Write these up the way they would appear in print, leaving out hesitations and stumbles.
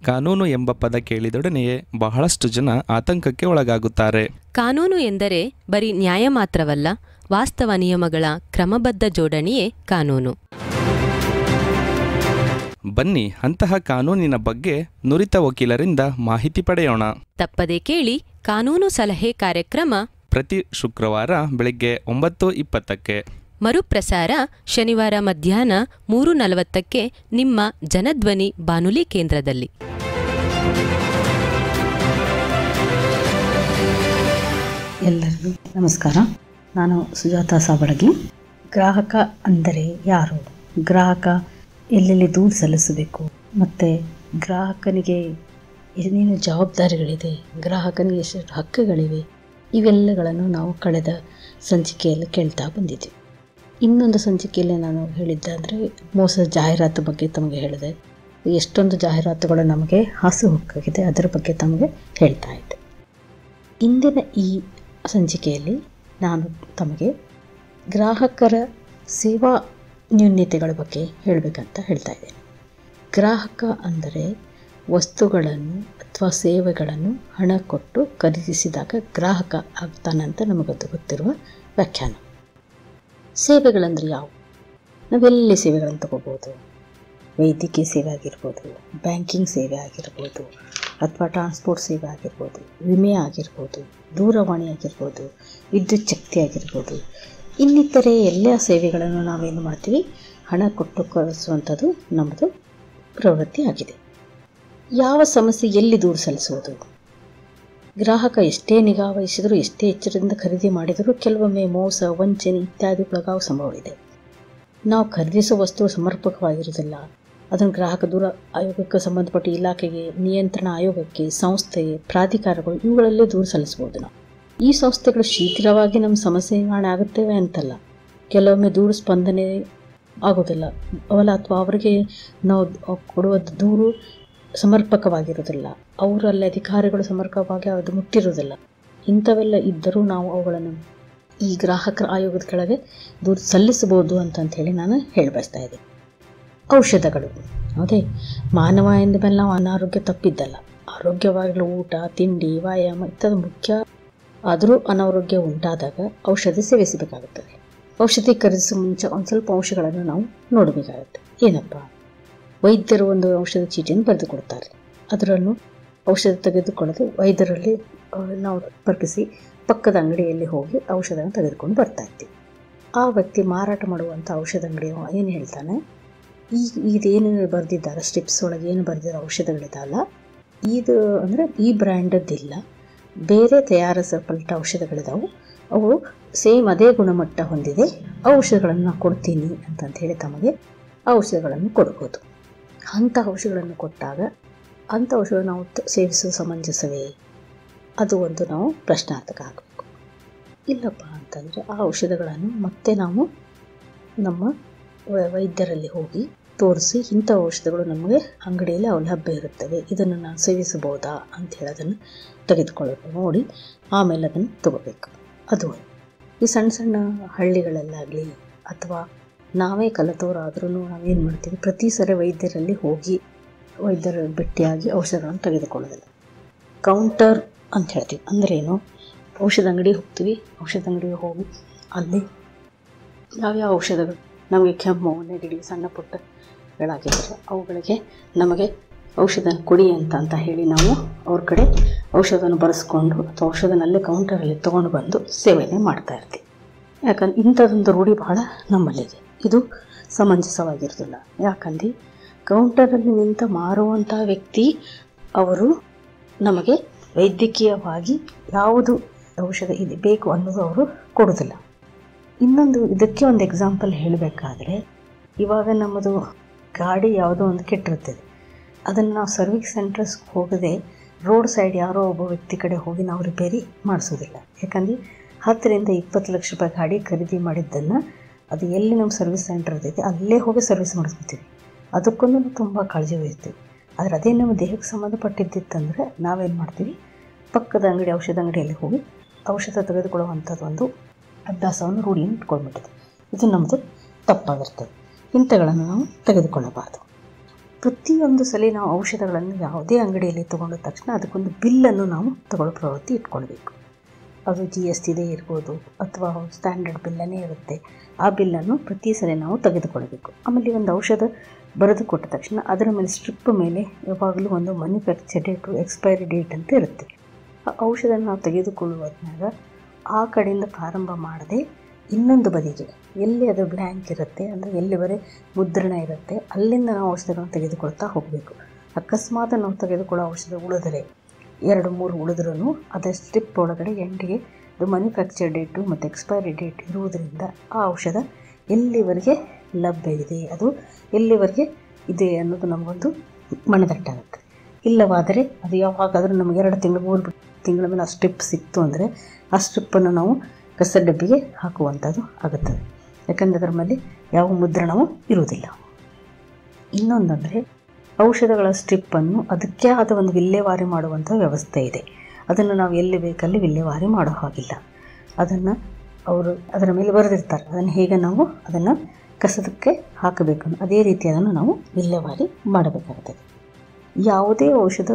ಕಾನೂನು ಎಂಬ ಪದ ಕೇಳಿದೊಡನೆಯೇ ಬಹಳಷ್ಟು ಜನ ಆತಂಕಕ್ಕೆ ಒಳಗಾಗುತ್ತಾರೆ. ಕಾನೂನು ಎಂದರೆ ಬರೀ ನ್ಯಾಯ ಮಾತ್ರವಲ್ಲ, ವಾಸ್ತವ ನಿಯಮಗಳ ಕ್ರಮಬದ್ಧ ಜೋಡಣೆಯೇ ಕಾನೂನು. ಬನ್ನಿ ಅಂತಹ ಕಾನೂನಿನ ಬಗ್ಗೆ ನುರಿತ ವಕೀಲರಿಂದ ಮಾಹಿತಿ ಪಡೆಯೋಣ. ತಪ್ಪದೇ ಕೇಳಿ ಕಾನೂನು ಸಲಹೆ ಕಾರ್ಯಕ್ರಮ ಪ್ರತಿ ಶುಕ್ರವಾರ ಬೆಳಗ್ಗೆ 9:20ಕ್ಕೆ, ಮರುಪ್ರಸಾರ ಶನಿವಾರ ಮಧ್ಯಾಹ್ನ 3:40ಕ್ಕೆ ನಿಮ್ಮ ಜನಧ್ವನಿ ಬಾನುಲಿ ಕೇಂದ್ರದಲ್ಲಿ. ಎಲ್ಲರಿಗೂ ನಮಸ್ಕಾರ. ನಾನು ಸುಜಾತಾ ಸಾಬಳಗಿ. ಗ್ರಾಹಕ ಅಂದರೆ ಯಾರು, ಗ್ರಾಹಕ ಎಲ್ಲೆಲ್ಲಿ ದೂರು ಸಲ್ಲಿಸಬೇಕು, ಮತ್ತು ಗ್ರಾಹಕನಿಗೆ ಏನೇನು ಜವಾಬ್ದಾರಿಗಳಿದೆ, ಗ್ರಾಹಕನಿಗೆ ಎಷ್ಟು ಹಕ್ಕುಗಳಿವೆ, ಇವೆಲ್ಲಗಳನ್ನು ನಾವು ಕಳೆದ ಸಂಚಿಕೆಯಲ್ಲಿ ಕೇಳ್ತಾ ಬಂದಿದ್ದೀವಿ. ಇನ್ನೊಂದು ಸಂಚಿಕೆಯಲ್ಲಿ ನಾನು ಹೇಳಿದ್ದೆ ಅಂದರೆ ಮೋಸದ ಜಾಹೀರಾತು ಬಗ್ಗೆ ತಮಗೆ ಹೇಳಿದೆ. ಎಷ್ಟೊಂದು ಜಾಹೀರಾತುಗಳು ನಮಗೆ ಹಾಸುಹೊಕ್ಕಾಗಿದೆ, ಅದರ ಬಗ್ಗೆ ತಮಗೆ ಹೇಳ್ತಾ ಇದ್ದೆ. ಇಂದಿನ ಈ ಸಂಚಿಕೆಯಲ್ಲಿ ನಾನು ತಮಗೆ ಗ್ರಾಹಕರ ಸೇವಾ ನ್ಯೂನತೆಗಳ ಬಗ್ಗೆ ಹೇಳಬೇಕಂತ ಹೇಳ್ತಾ ಇದ್ದೇನೆ. ಗ್ರಾಹಕ ಅಂದರೆ ವಸ್ತುಗಳನ್ನು ಅಥವಾ ಸೇವೆಗಳನ್ನು ಹಣ ಕೊಟ್ಟು ಖರೀದಿಸಿದಾಗ ಗ್ರಾಹಕ ಆಗ್ತಾನಂತ ನಮಗದು ಗೊತ್ತಿರುವ ವ್ಯಾಖ್ಯಾನ. ಸೇವೆಗಳಂದರೆ ಯಾವುವು? ನಾವೆಲ್ಲಿ ಸೇವೆಗಳನ್ನು ತಗೋಬೋದು? ವೈದ್ಯಕೀಯ ಸೇವೆ ಆಗಿರ್ಬೋದು, ಬ್ಯಾಂಕಿಂಗ್ ಸೇವೆ ಆಗಿರ್ಬೋದು, ಅಥವಾ ಟ್ರಾನ್ಸ್ಪೋರ್ಟ್ ಸೇವೆ ಆಗಿರ್ಬೋದು, ವಿಮೆ ಆಗಿರ್ಬೋದು, ದೂರವಾಣಿ ಆಗಿರ್ಬೋದು, ವಿದ್ಯುತ್ ಶಕ್ತಿ ಆಗಿರ್ಬೋದು, ಇನ್ನಿತರೆ ಎಲ್ಲ ಸೇವೆಗಳನ್ನು ನಾವೇನು ಮಾಡ್ತೀವಿ, ಹಣ ಕೊಟ್ಟು ಕಳಿಸುವಂಥದ್ದು ನಮ್ಮದು ಪ್ರವೃತ್ತಿ ಆಗಿದೆ. ಯಾವ ಸಮಸ್ಯೆ ಎಲ್ಲಿ ದೂರು ಸಲ್ಲಿಸುವುದು? ಗ್ರಾಹಕ ಎಷ್ಟೇ ನಿಗಾ ವಹಿಸಿದರೂ, ಎಷ್ಟೇ ಎಚ್ಚರದಿಂದ ಖರೀದಿ ಮಾಡಿದರೂ ಕೆಲವೊಮ್ಮೆ ಮೋಸ, ವಂಚನೆ ಇತ್ಯಾದಿಗೊಳಗಾವ ಸಂಭವವಿದೆ. ನಾವು ಖರೀದಿಸುವ ವಸ್ತು ಸಮರ್ಪಕವಾಗಿರುವುದಿಲ್ಲ. ಅದನ್ನು ಗ್ರಾಹಕ ದೂರ ಆಯೋಗಕ್ಕೆ ಸಂಬಂಧಪಟ್ಟ ಇಲಾಖೆಗೆ, ನಿಯಂತ್ರಣ ಆಯೋಗಕ್ಕೆ, ಸಂಸ್ಥೆಗೆ, ಪ್ರಾಧಿಕಾರಗಳು ಇವುಗಳಲ್ಲೇ ದೂರು ಸಲ್ಲಿಸ್ಬೋದು. ನಾವು ಈ ಸಂಸ್ಥೆಗಳು ಶೀಘ್ರವಾಗಿ ನಮ್ಮ ಸಮಸ್ಯೆ ನಿವಾರಣೆ ಆಗುತ್ತವೆ ಅಂತಲ್ಲ, ಕೆಲವೊಮ್ಮೆ ದೂರು ಸ್ಪಂದನೆ ಆಗೋದಿಲ್ಲ ಅವಲ್ಲ, ಅಥವಾ ಅವರಿಗೆ ನಾವು ಕೊಡುವ ದೂರು ಸಮರ್ಪಕವಾಗಿರೋದಿಲ್ಲ, ಅವರಲ್ಲಿ ಅಧಿಕಾರಿಗಳು ಸಮರ್ಪಕವಾಗಿ ಅದು ಮುಟ್ಟಿರೋದಿಲ್ಲ. ಇಂಥವೆಲ್ಲ ಇದ್ದರೂ ನಾವು ಅವುಗಳನ್ನು ಈ ಗ್ರಾಹಕರ ಆಯೋಗದ ಕೆಳಗೆ ದೂರು ಸಲ್ಲಿಸಬಹುದು ಅಂತಂಥೇಳಿ ನಾನು ಹೇಳಬಯಸ್ತಾ ಇದ್ದೀನಿ. ಔಷಧಗಳು, ಅದೇ ಮಾನವ ಎಂದ ಮೇಲೆ ನಾವು ಅನಾರೋಗ್ಯ ತಪ್ಪಿದ್ದಲ್ಲ. ಆರೋಗ್ಯವಾಗಲು ಊಟ, ತಿಂಡಿ, ವ್ಯಾಯಾಮ ಇತ್ಯಾದಿ ಮುಖ್ಯ. ಆದರೂ ಅನಾರೋಗ್ಯ ಉಂಟಾದಾಗ ಔಷಧಿ ಸೇವಿಸಬೇಕಾಗುತ್ತದೆ. ಔಷಧಿ ಖರೀದಿಸುವ ಮುಂಚೆ ಒಂದು ಸ್ವಲ್ಪ ಅಂಶಗಳನ್ನು ನಾವು ನೋಡಬೇಕಾಗುತ್ತೆ. ಏನಪ್ಪ, ವೈದ್ಯರು ಒಂದು ಔಷಧ ಚೀಟಿಯನ್ನು ಬರೆದು ಕೊಡ್ತಾರೆ. ಅದರನ್ನು ಔಷಧ ತೆಗೆದುಕೊಳ್ಳದೆ ವೈದ್ಯರಲ್ಲಿ ನಾವು ಸಂಪರ್ಕಿಸಿ ಪಕ್ಕದ ಅಂಗಡಿಯಲ್ಲಿ ಹೋಗಿ ಔಷಧನ ತೆಗೆದುಕೊಂಡು ಬರ್ತಾ ಇರ್ತೀವಿ. ಆ ವ್ಯಕ್ತಿ ಮಾರಾಟ ಮಾಡುವಂಥ ಔಷಧ ಅಂಗಡಿ ಏನು ಹೇಳ್ತಾನೆ, ಇದೇನು ಬರೆದಿದ್ದಾರೆ, ಸ್ಟ್ರಿಪ್ಸ್ ಒಳಗೆ ಏನು ಬರೆದಿರೋ ಔಷಧಗಳಿದಲ್ಲ, ಇದು ಅಂದರೆ ಈ ಬ್ರ್ಯಾಂಡದ್ದಿಲ್ಲ, ಬೇರೆ ತಯಾರಿಸಲ್ಪಟ್ಟ ಔಷಧಗಳಿದಾವೆ, ಅವು ಸೇಮ್ ಅದೇ ಗುಣಮಟ್ಟ ಹೊಂದಿದೆ, ಔಷಧಗಳನ್ನು ಕೊಡ್ತೀನಿ ಅಂತಂತ ಹೇಳಿ ತಮಗೆ ಔಷಧಗಳನ್ನು ಕೊಡ್ಬೋದು. ಅಂಥ ಔಷಧಗಳನ್ನು ಕೊಟ್ಟಾಗ ಅಂಥ ಔಷಧ ನಾವು ಸೇವಿಸುವ ಸಮಂಜಸವೇ? ಅದು ಒಂದು ನಾವು ಪ್ರಶ್ನಾರ್ಥಕ ಆಗಬೇಕು. ಇಲ್ಲಪ್ಪ ಅಂತಂದರೆ ಆ ಔಷಧಗಳನ್ನು ಮತ್ತೆ ನಾವು ನಮ್ಮ ವೈದ್ಯರಲ್ಲಿ ಹೋಗಿ ತೋರಿಸಿ, ಇಂಥ ಔಷಧಗಳು ನಮಗೆ ಅಂಗಡಿಯಲ್ಲಿ ಲಭ್ಯ ಇರುತ್ತವೆ, ಇದನ್ನು ನಾನು ಸೇವಿಸಬಹುದಾ ಅಂತ ಹೇಳೋದನ್ನು ತೆಗೆದುಕೊಳ್ಳೋದು ನೋಡಿ ಆಮೇಲೆ ಅದನ್ನು ತಗೋಬೇಕು. ಅದು ಈ ಸಣ್ಣ ಸಣ್ಣ ಹಳ್ಳಿಗಳಲ್ಲಾಗಲಿ ಅಥವಾ ನಾವೇ ಕಲಿತವರಾದ್ರೂ ನಾವೇನು ಮಾಡ್ತೀವಿ, ಪ್ರತಿ ಸರಿ ವೈದ್ಯರಲ್ಲಿ ಹೋಗಿ ವೈದ್ಯರ ಭೇಟಿಯಾಗಿ ಔಷಧಗಳನ್ನು ತೆಗೆದುಕೊಳ್ಳೋದಿಲ್ಲ. ಕೌಂಟರ್ ಅಂತ ಹೇಳ್ತೀವಿ. ಅಂದ್ರೇನು, ಔಷಧ ಅಂಗಡಿಗೆ ಹೋಗ್ತೀವಿ, ಔಷಧ ಅಂಗಡಿಗೆ ಹೋಗಿ ಅಲ್ಲಿ ಯಾವ್ಯಾವ ಔಷಧಗಳು ನಮಗೆ ಕೆಮ್ಮು, ನೆಗಡಿ, ಸಣ್ಣ ಪುಟ್ಟಗಳಾಗಿದ್ದರೆ ಅವುಗಳಿಗೆ ನಮಗೆ ಔಷಧ ಕೊಡಿ ಅಂತ ಹೇಳಿ ನಾವು ಅವ್ರ ಕಡೆ ಔಷಧನ ಬರೆಸ್ಕೊಂಡು ಅಥವಾ ಔಷಧನಲ್ಲೇ ಕೌಂಟರಲ್ಲಿ ತೊಗೊಂಡು ಬಂದು ಸೇವನೆ ಮಾಡ್ತಾ ಇರ್ತೀವಿ. ಯಾಕಂದ್ರೆ ಇಂಥದ್ದೊಂದು ರೂಢಿ ಬಹಳ ನಮ್ಮಲ್ಲಿದೆ. ಇದು ಸಮಂಜಸವಾಗಿರೋದಿಲ್ಲ. ಯಾಕಂದರೆ ಕೌಂಟರಲ್ಲಿ ನಿಂತ ಮಾರುವಂಥ ವ್ಯಕ್ತಿ ಅವರು ನಮಗೆ ವೈದ್ಯಕೀಯವಾಗಿ ಯಾವುದು ಔಷಧ ಇದೆ ಬೇಕು ಅನ್ನೋದು ಅವರು ಕೊಡೋದಿಲ್ಲ. ಇನ್ನೊಂದು ಇದಕ್ಕೆ ಒಂದು ಎಕ್ಸಾಂಪಲ್ ಹೇಳಬೇಕಾದ್ರೆ, ಇವಾಗ ನಮ್ಮದು ಗಾಡಿ ಯಾವುದೋ ಒಂದು ಕೆಟ್ಟಿರ್ತದೆ, ಅದನ್ನು ನಾವು ಸರ್ವಿಸ್ ಸೆಂಟರ್ಸ್ಗೆ ಹೋಗದೆ ರೋಡ್ ಸೈಡ್ ಯಾರೋ ಒಬ್ಬ ವ್ಯಕ್ತಿ ಕಡೆ ಹೋಗಿ ನಾವು ರಿಪೇರಿ ಮಾಡಿಸೋದಿಲ್ಲ. ಯಾಕಂದರೆ 10-20 ಲಕ್ಷ ರೂಪಾಯಿ ಗಾಡಿ ಖರೀದಿ ಮಾಡಿದ್ದನ್ನು ಅದು ಎಲ್ಲಿ ನಮ್ಮ ಸರ್ವಿಸ್ ಸೆಂಟರ್ ಇರ್ತೈತೆ ಅಲ್ಲೇ ಹೋಗಿ ಸರ್ವಿಸ್ ಮಾಡಿಸ್ಕೊತೀವಿ. ಅದಕ್ಕೊಂದು ತುಂಬ ಕಾಳಜಿ ವಹಿಸ್ತೀವಿ. ಆದರೆ ಅದೇ ನಮ್ಮ ದೇಹಕ್ಕೆ ಸಂಬಂಧಪಟ್ಟಿದ್ದಿತ್ತಂದರೆ ನಾವೇನು ಮಾಡ್ತೀವಿ, ಪಕ್ಕದ ಅಂಗಡಿ ಔಷಧ ಅಂಗಡಿಯಲ್ಲಿ ಹೋಗಿ ಔಷಧ ತೆಗೆದುಕೊಳ್ಳುವಂಥದ್ದೊಂದು ಅಭ್ಯಾಸವನ್ನು ರೂಢಿಯನ್ನು ಇಟ್ಕೊಂಡ್ಬಿಟ್ಟಿದೆ. ಇದು ನಮ್ಮದು ತಪ್ಪಾಗಿರ್ತದೆ. ಇಂಥಗಳನ್ನು ನಾವು ತೆಗೆದುಕೊಳ್ಳಬಾರ್ದು. ಪ್ರತಿಯೊಂದು ಸಲ ನಾವು ಔಷಧಗಳನ್ನು ಯಾವುದೇ ಅಂಗಡಿಯಲ್ಲಿ ತೊಗೊಂಡ ತಕ್ಷಣ ಅದಕ್ಕೊಂದು ಬಿಲ್ಲನ್ನು ನಾವು ತಗೊಳ್ಳೋ ಪ್ರವೃತ್ತಿ ಇಟ್ಕೊಳ್ಬೇಕು. ಅದು GST ಇರ್ಬೋದು ಅಥವಾ ಸ್ಟ್ಯಾಂಡರ್ಡ್ ಬಿಲ್ಲನೇ ಇರುತ್ತೆ. ಆ ಬಿಲ್ಲನ್ನು ಪ್ರತಿ ಸಲ ನಾವು ತೆಗೆದುಕೊಳ್ಬೇಕು. ಆಮೇಲೆ ಒಂದು ಔಷಧ ಬರೆದು ಕೊಟ್ಟ ತಕ್ಷಣ ಅದರ ಮೇಲೆ ಸ್ಟ್ರಿಪ್ ಮೇಲೆ ಯಾವಾಗಲೂ ಒಂದು ಮ್ಯಾನುಫ್ಯಾಕ್ಚರ್ ಡೇಟು, ಎಕ್ಸ್ಪೈರಿ ಡೇಟ್ ಅಂತ ಇರುತ್ತೆ. ಆ ಔಷಧ ನಾವು ತೆಗೆದುಕೊಳ್ಳುವಾಗ ಆ ಕಡೆಯಿಂದ ಪ್ರಾರಂಭ ಮಾಡದೆ ಇನ್ನೊಂದು ಬದಿಗೆ ಎಲ್ಲಿ ಅದು ಬ್ಲ್ಯಾಂಕ್ ಇರುತ್ತೆ, ಅಂದರೆ ಎಲ್ಲಿ ಬರೀ ಮುದ್ರಣ ಇರುತ್ತೆ, ಅಲ್ಲಿಂದ ನಾವು ಔಷಧಗಳನ್ನು ತೆಗೆದುಕೊಳ್ತಾ ಹೋಗಬೇಕು. ಅಕಸ್ಮಾತ್ ನಾವು ತೆಗೆದುಕೊಳ್ಳೋ ಔಷಧ ಉಳಿದರೆ 2-3 ಉಳಿದ್ರೂ ಅದರ ಸ್ಟ್ರಿಪ್ ಒಳಗಡೆ ಎಂಡಿಗೆ ಅದು ಮ್ಯಾನುಫ್ಯಾಕ್ಚರ್ ಡೇಟು ಮತ್ತು ಎಕ್ಸ್ಪೈರಿ ಡೇಟ್ ಇರುವುದರಿಂದ ಆ ಔಷಧ ಎಲ್ಲಿವರೆಗೆ ಲಭ್ಯ ಇದೆ, ಅದು ಎಲ್ಲಿವರೆಗೆ ಇದೆ ಅನ್ನೋದು ನಮಗೊಂದು ಮನದಟ್ಟಾಗುತ್ತೆ. ಇಲ್ಲವಾದರೆ ಅದು ಯಾವಾಗಾದರೂ ನಮಗೆ 2 ತಿಂಗಳು 3 ತಿಂಗಳ ಮೇಲೆ ಆ ಸ್ಟ್ರಿಪ್ ಸಿಕ್ತು ಅಂದರೆ ಆ ಸ್ಟ್ರಿಪ್ಪನ್ನು ನಾವು ಕಸ ಡಬ್ಬಿಗೆ ಹಾಕುವಂಥದ್ದು ಆಗುತ್ತದೆ. ಯಾಕಂದರೆ ಅದರ ಮೇಲೆ ಯಾವ ಮುದ್ರಣವೂ ಇರುವುದಿಲ್ಲ. ಇನ್ನೊಂದಂದರೆ ಔಷಧಗಳ ಸ್ಟ್ರಿಪ್ಪನ್ನು ಅದಕ್ಕೆ ಆದ ಒಂದು ವಿಲೇವಾರಿ ಮಾಡುವಂಥ ವ್ಯವಸ್ಥೆ ಇದೆ. ಅದನ್ನು ನಾವು ಎಲ್ಲಿ ಬೇಕಲ್ಲಿ ವಿಲೇವಾರಿ ಮಾಡೋ ಹಾಗಿಲ್ಲ. ಅದನ್ನು ಅವರು ಅದರ ಮೇಲೆ ಬರೆದಿರ್ತಾರೆ, ಅದನ್ನು ಹೇಗೆ ನಾವು ಅದನ್ನು ಕಸದಕ್ಕೆ ಹಾಕಬೇಕು, ಅದೇ ರೀತಿ ಅದನ್ನು ನಾವು ವಿಲೇವಾರಿ ಮಾಡಬೇಕಾಗ್ತದೆ. ಯಾವುದೇ ಔಷಧ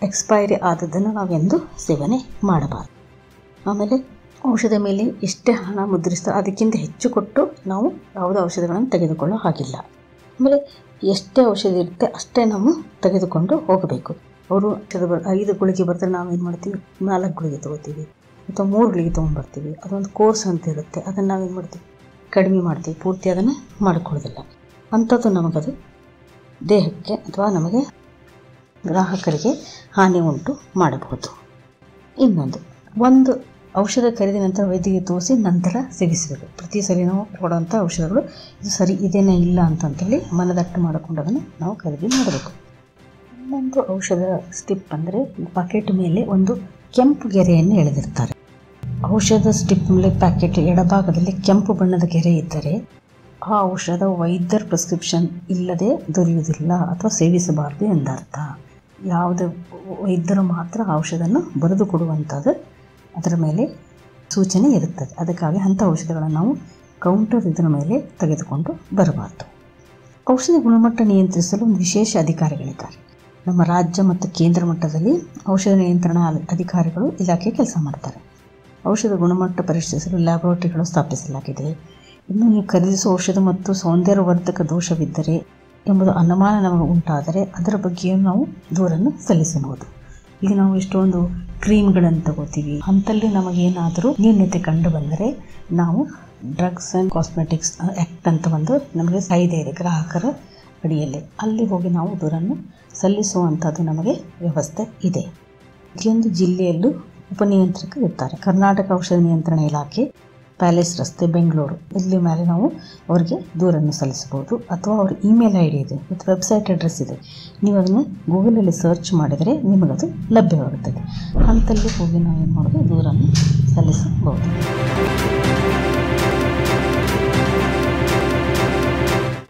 ಎಕ್ಸ್ಪೈರಿ ಆದದ್ದನ್ನು ನಾವೆಂದು ಸೇವನೆ ಮಾಡಬಾರ್ದು. ಆಮೇಲೆ ಔಷಧ ಮೇಲೆ ಎಷ್ಟೇ ಹಣ ಮುದ್ರಿಸ್ತಾರೆ ಅದಕ್ಕಿಂತ ಹೆಚ್ಚು ಕೊಟ್ಟು ನಾವು ಯಾವುದೇ ಔಷಧಗಳನ್ನು ತೆಗೆದುಕೊಳ್ಳೋ ಹಾಗಿಲ್ಲ. ಆಮೇಲೆ ಎಷ್ಟೇ ಔಷಧ ಇರುತ್ತೆ ಅಷ್ಟೇ ನಾವು ತೆಗೆದುಕೊಂಡು ಹೋಗಬೇಕು. ಅವರು 5 ಗುಳಿಗೆ ಬರ್ತಾರೆ, ನಾವೇನು ಮಾಡ್ತೀವಿ 4 ಗುಳಿಗೆ ತೊಗೋತೀವಿ ಅಥವಾ 3 ಗುಳಿಗೆ ತೊಗೊಂಡ್ಬರ್ತೀವಿ. ಅದೊಂದು ಕೋರ್ಸ್ ಅಂತ ಇರುತ್ತೆ, ಅದನ್ನು ನಾವೇನು ಮಾಡ್ತೀವಿ ಕಡಿಮೆ ಮಾಡ್ತೀವಿ, ಪೂರ್ತಿ ಅದನ್ನು ಮಾಡಿಕೊಳ್ಳೋದಿಲ್ಲ. ಅಂಥದ್ದು ನಮಗದು ದೇಹಕ್ಕೆ ಅಥವಾ ನಮಗೆ ಗ್ರಾಹಕರಿಗೆ ಹಾನಿ ಉಂಟು ಮಾಡಬಹುದು. ಒಂದು ಔಷಧ ಖರೀದಿ ನಂತರ ವೈದ್ಯರಿಗೆ ತೋರಿಸಿ ನಂತರ ಸೇವಿಸಬೇಕು. ಪ್ರತಿ ಸರಿ ನಾವು ಕೊಡುವಂಥ ಔಷಧಗಳು ಇದು ಸರಿ ಇದೇನೇ ಇಲ್ಲ ಅಂತಂತೇಳಿ ಮನದಟ್ಟು ಮಾಡಿಕೊಂಡು ಅದನ್ನು ನಾವು ಖರೀದಿ ಮಾಡಬೇಕು. ಇನ್ನೊಂದು ಔಷಧ ಸ್ಟಿಪ್ ಅಂದರೆ ಪ್ಯಾಕೆಟ್ ಮೇಲೆ ಒಂದು ಕೆಂಪು ಗೆರೆಯನ್ನು ಎಳೆದಿರ್ತಾರೆ. ಔಷಧ ಸ್ಟಿಪ್ ಮೇಲೆ ಪ್ಯಾಕೆಟ್ ಎಡಭಾಗದಲ್ಲಿ ಕೆಂಪು ಬಣ್ಣದ ಗೆರೆ ಇದ್ದರೆ ಆ ಔಷಧ ವೈದ್ಯರ ಪ್ರಿಸ್ಕ್ರಿಪ್ಷನ್ ಇಲ್ಲದೆ ದೊರೆಯುವುದಿಲ್ಲ ಅಥವಾ ಸೇವಿಸಬಾರದು ಎಂದರ್ಥ. ಯಾವುದೇ ವೈದ್ಯರು ಮಾತ್ರ ಔಷಧನ ಬರೆದು ಕೊಡುವಂಥದ್ದು ಅದರ ಮೇಲೆ ಸೂಚನೆ ಇರುತ್ತದೆ. ಅದಕ್ಕಾಗಿ ಅಂಥ ಔಷಧಗಳನ್ನು ನಾವು ಕೌಂಟರ್ ಇದರ ಮೇಲೆ ತೆಗೆದುಕೊಂಡು ಬರಬಾರ್ದು. ಔಷಧ ಗುಣಮಟ್ಟ ನಿಯಂತ್ರಿಸಲು ಒಂದು ವಿಶೇಷ ಅಧಿಕಾರಿಗಳಿದ್ದಾರೆ. ನಮ್ಮ ರಾಜ್ಯ ಮತ್ತು ಕೇಂದ್ರ ಮಟ್ಟದಲ್ಲಿ ಔಷಧ ನಿಯಂತ್ರಣ ಅಧಿಕಾರಿಗಳು ಇಲಾಖೆ ಕೆಲಸ ಮಾಡ್ತಾರೆ. ಔಷಧ ಗುಣಮಟ್ಟ ಪರಿಶೀಲಿಸಲು ಲ್ಯಾಬೊರೇಟರಿಗಳು ಸ್ಥಾಪಿಸಲಾಗಿದೆ. ಇನ್ನು ನೀವು ಖರೀದಿಸುವ ಔಷಧ ಮತ್ತು ಸೌಂದರ್ಯವರ್ಧಕ ದೋಷವಿದ್ದರೆ ಎಂಬುದು ಅನುಮಾನ ನಮಗೆ ಉಂಟಾದರೆ ಅದರ ಬಗ್ಗೆಯೂ ನಾವು ದೂರನ್ನು ಸಲ್ಲಿಸಬಹುದು. ಈಗ ನಾವು ಎಷ್ಟೊಂದು ಕ್ರೀಮ್ಗಳನ್ನು ತಗೋತೀವಿ, ಅಂಥಲ್ಲಿ ನಮಗೇನಾದರೂ ನ್ಯೂನ್ಯತೆ ಕಂಡು ಬಂದರೆ ನಾವು ಡ್ರಗ್ಸ್ ಆ್ಯಂಡ್ ಕಾಸ್ಮೆಟಿಕ್ಸ್ ಆ್ಯಕ್ಟ್ ಅಂತ ಒಂದು ನಮಗೆ ಕಾಯ್ದೆ ಇದೆ ಗ್ರಾಹಕರ ಅಡಿಯಲ್ಲಿ, ಅಲ್ಲಿ ಹೋಗಿ ನಾವು ದೂರನ್ನು ಸಲ್ಲಿಸುವಂಥದ್ದು ನಮಗೆ ವ್ಯವಸ್ಥೆ ಇದೆ. ಪ್ರತಿಯೊಂದು ಜಿಲ್ಲೆಯಲ್ಲೂ ಉಪನಿಯಂತ್ರಕರು ಇರ್ತಾರೆ. ಕರ್ನಾಟಕ ಔಷಧ ನಿಯಂತ್ರಣ ಇಲಾಖೆ, ಪ್ಯಾಲೇಸ್ ರಸ್ತೆ, ಬೆಂಗಳೂರು, ಇಲ್ಲಿ ಮೇಲೆ ನಾವು ಅವರಿಗೆ ದೂರನ್ನು ಸಲ್ಲಿಸಬಹುದು. ಅಥವಾ ಅವ್ರ ಇಮೇಲ್ ID ಇದೆ ಮತ್ತು ವೆಬ್ಸೈಟ್ ಅಡ್ರೆಸ್ ಇದೆ. ನೀವು ಅದನ್ನು ಗೂಗಲಲ್ಲಿ ಸರ್ಚ್ ಮಾಡಿದರೆ ನಿಮಗದು ಲಭ್ಯವಾಗುತ್ತದೆ. ಅಂಥಲ್ಲಿ ಹೋಗಿ ನಾವೇನು ಮಾಡೋದು ದೂರನ್ನು ಸಲ್ಲಿಸಬಹುದು.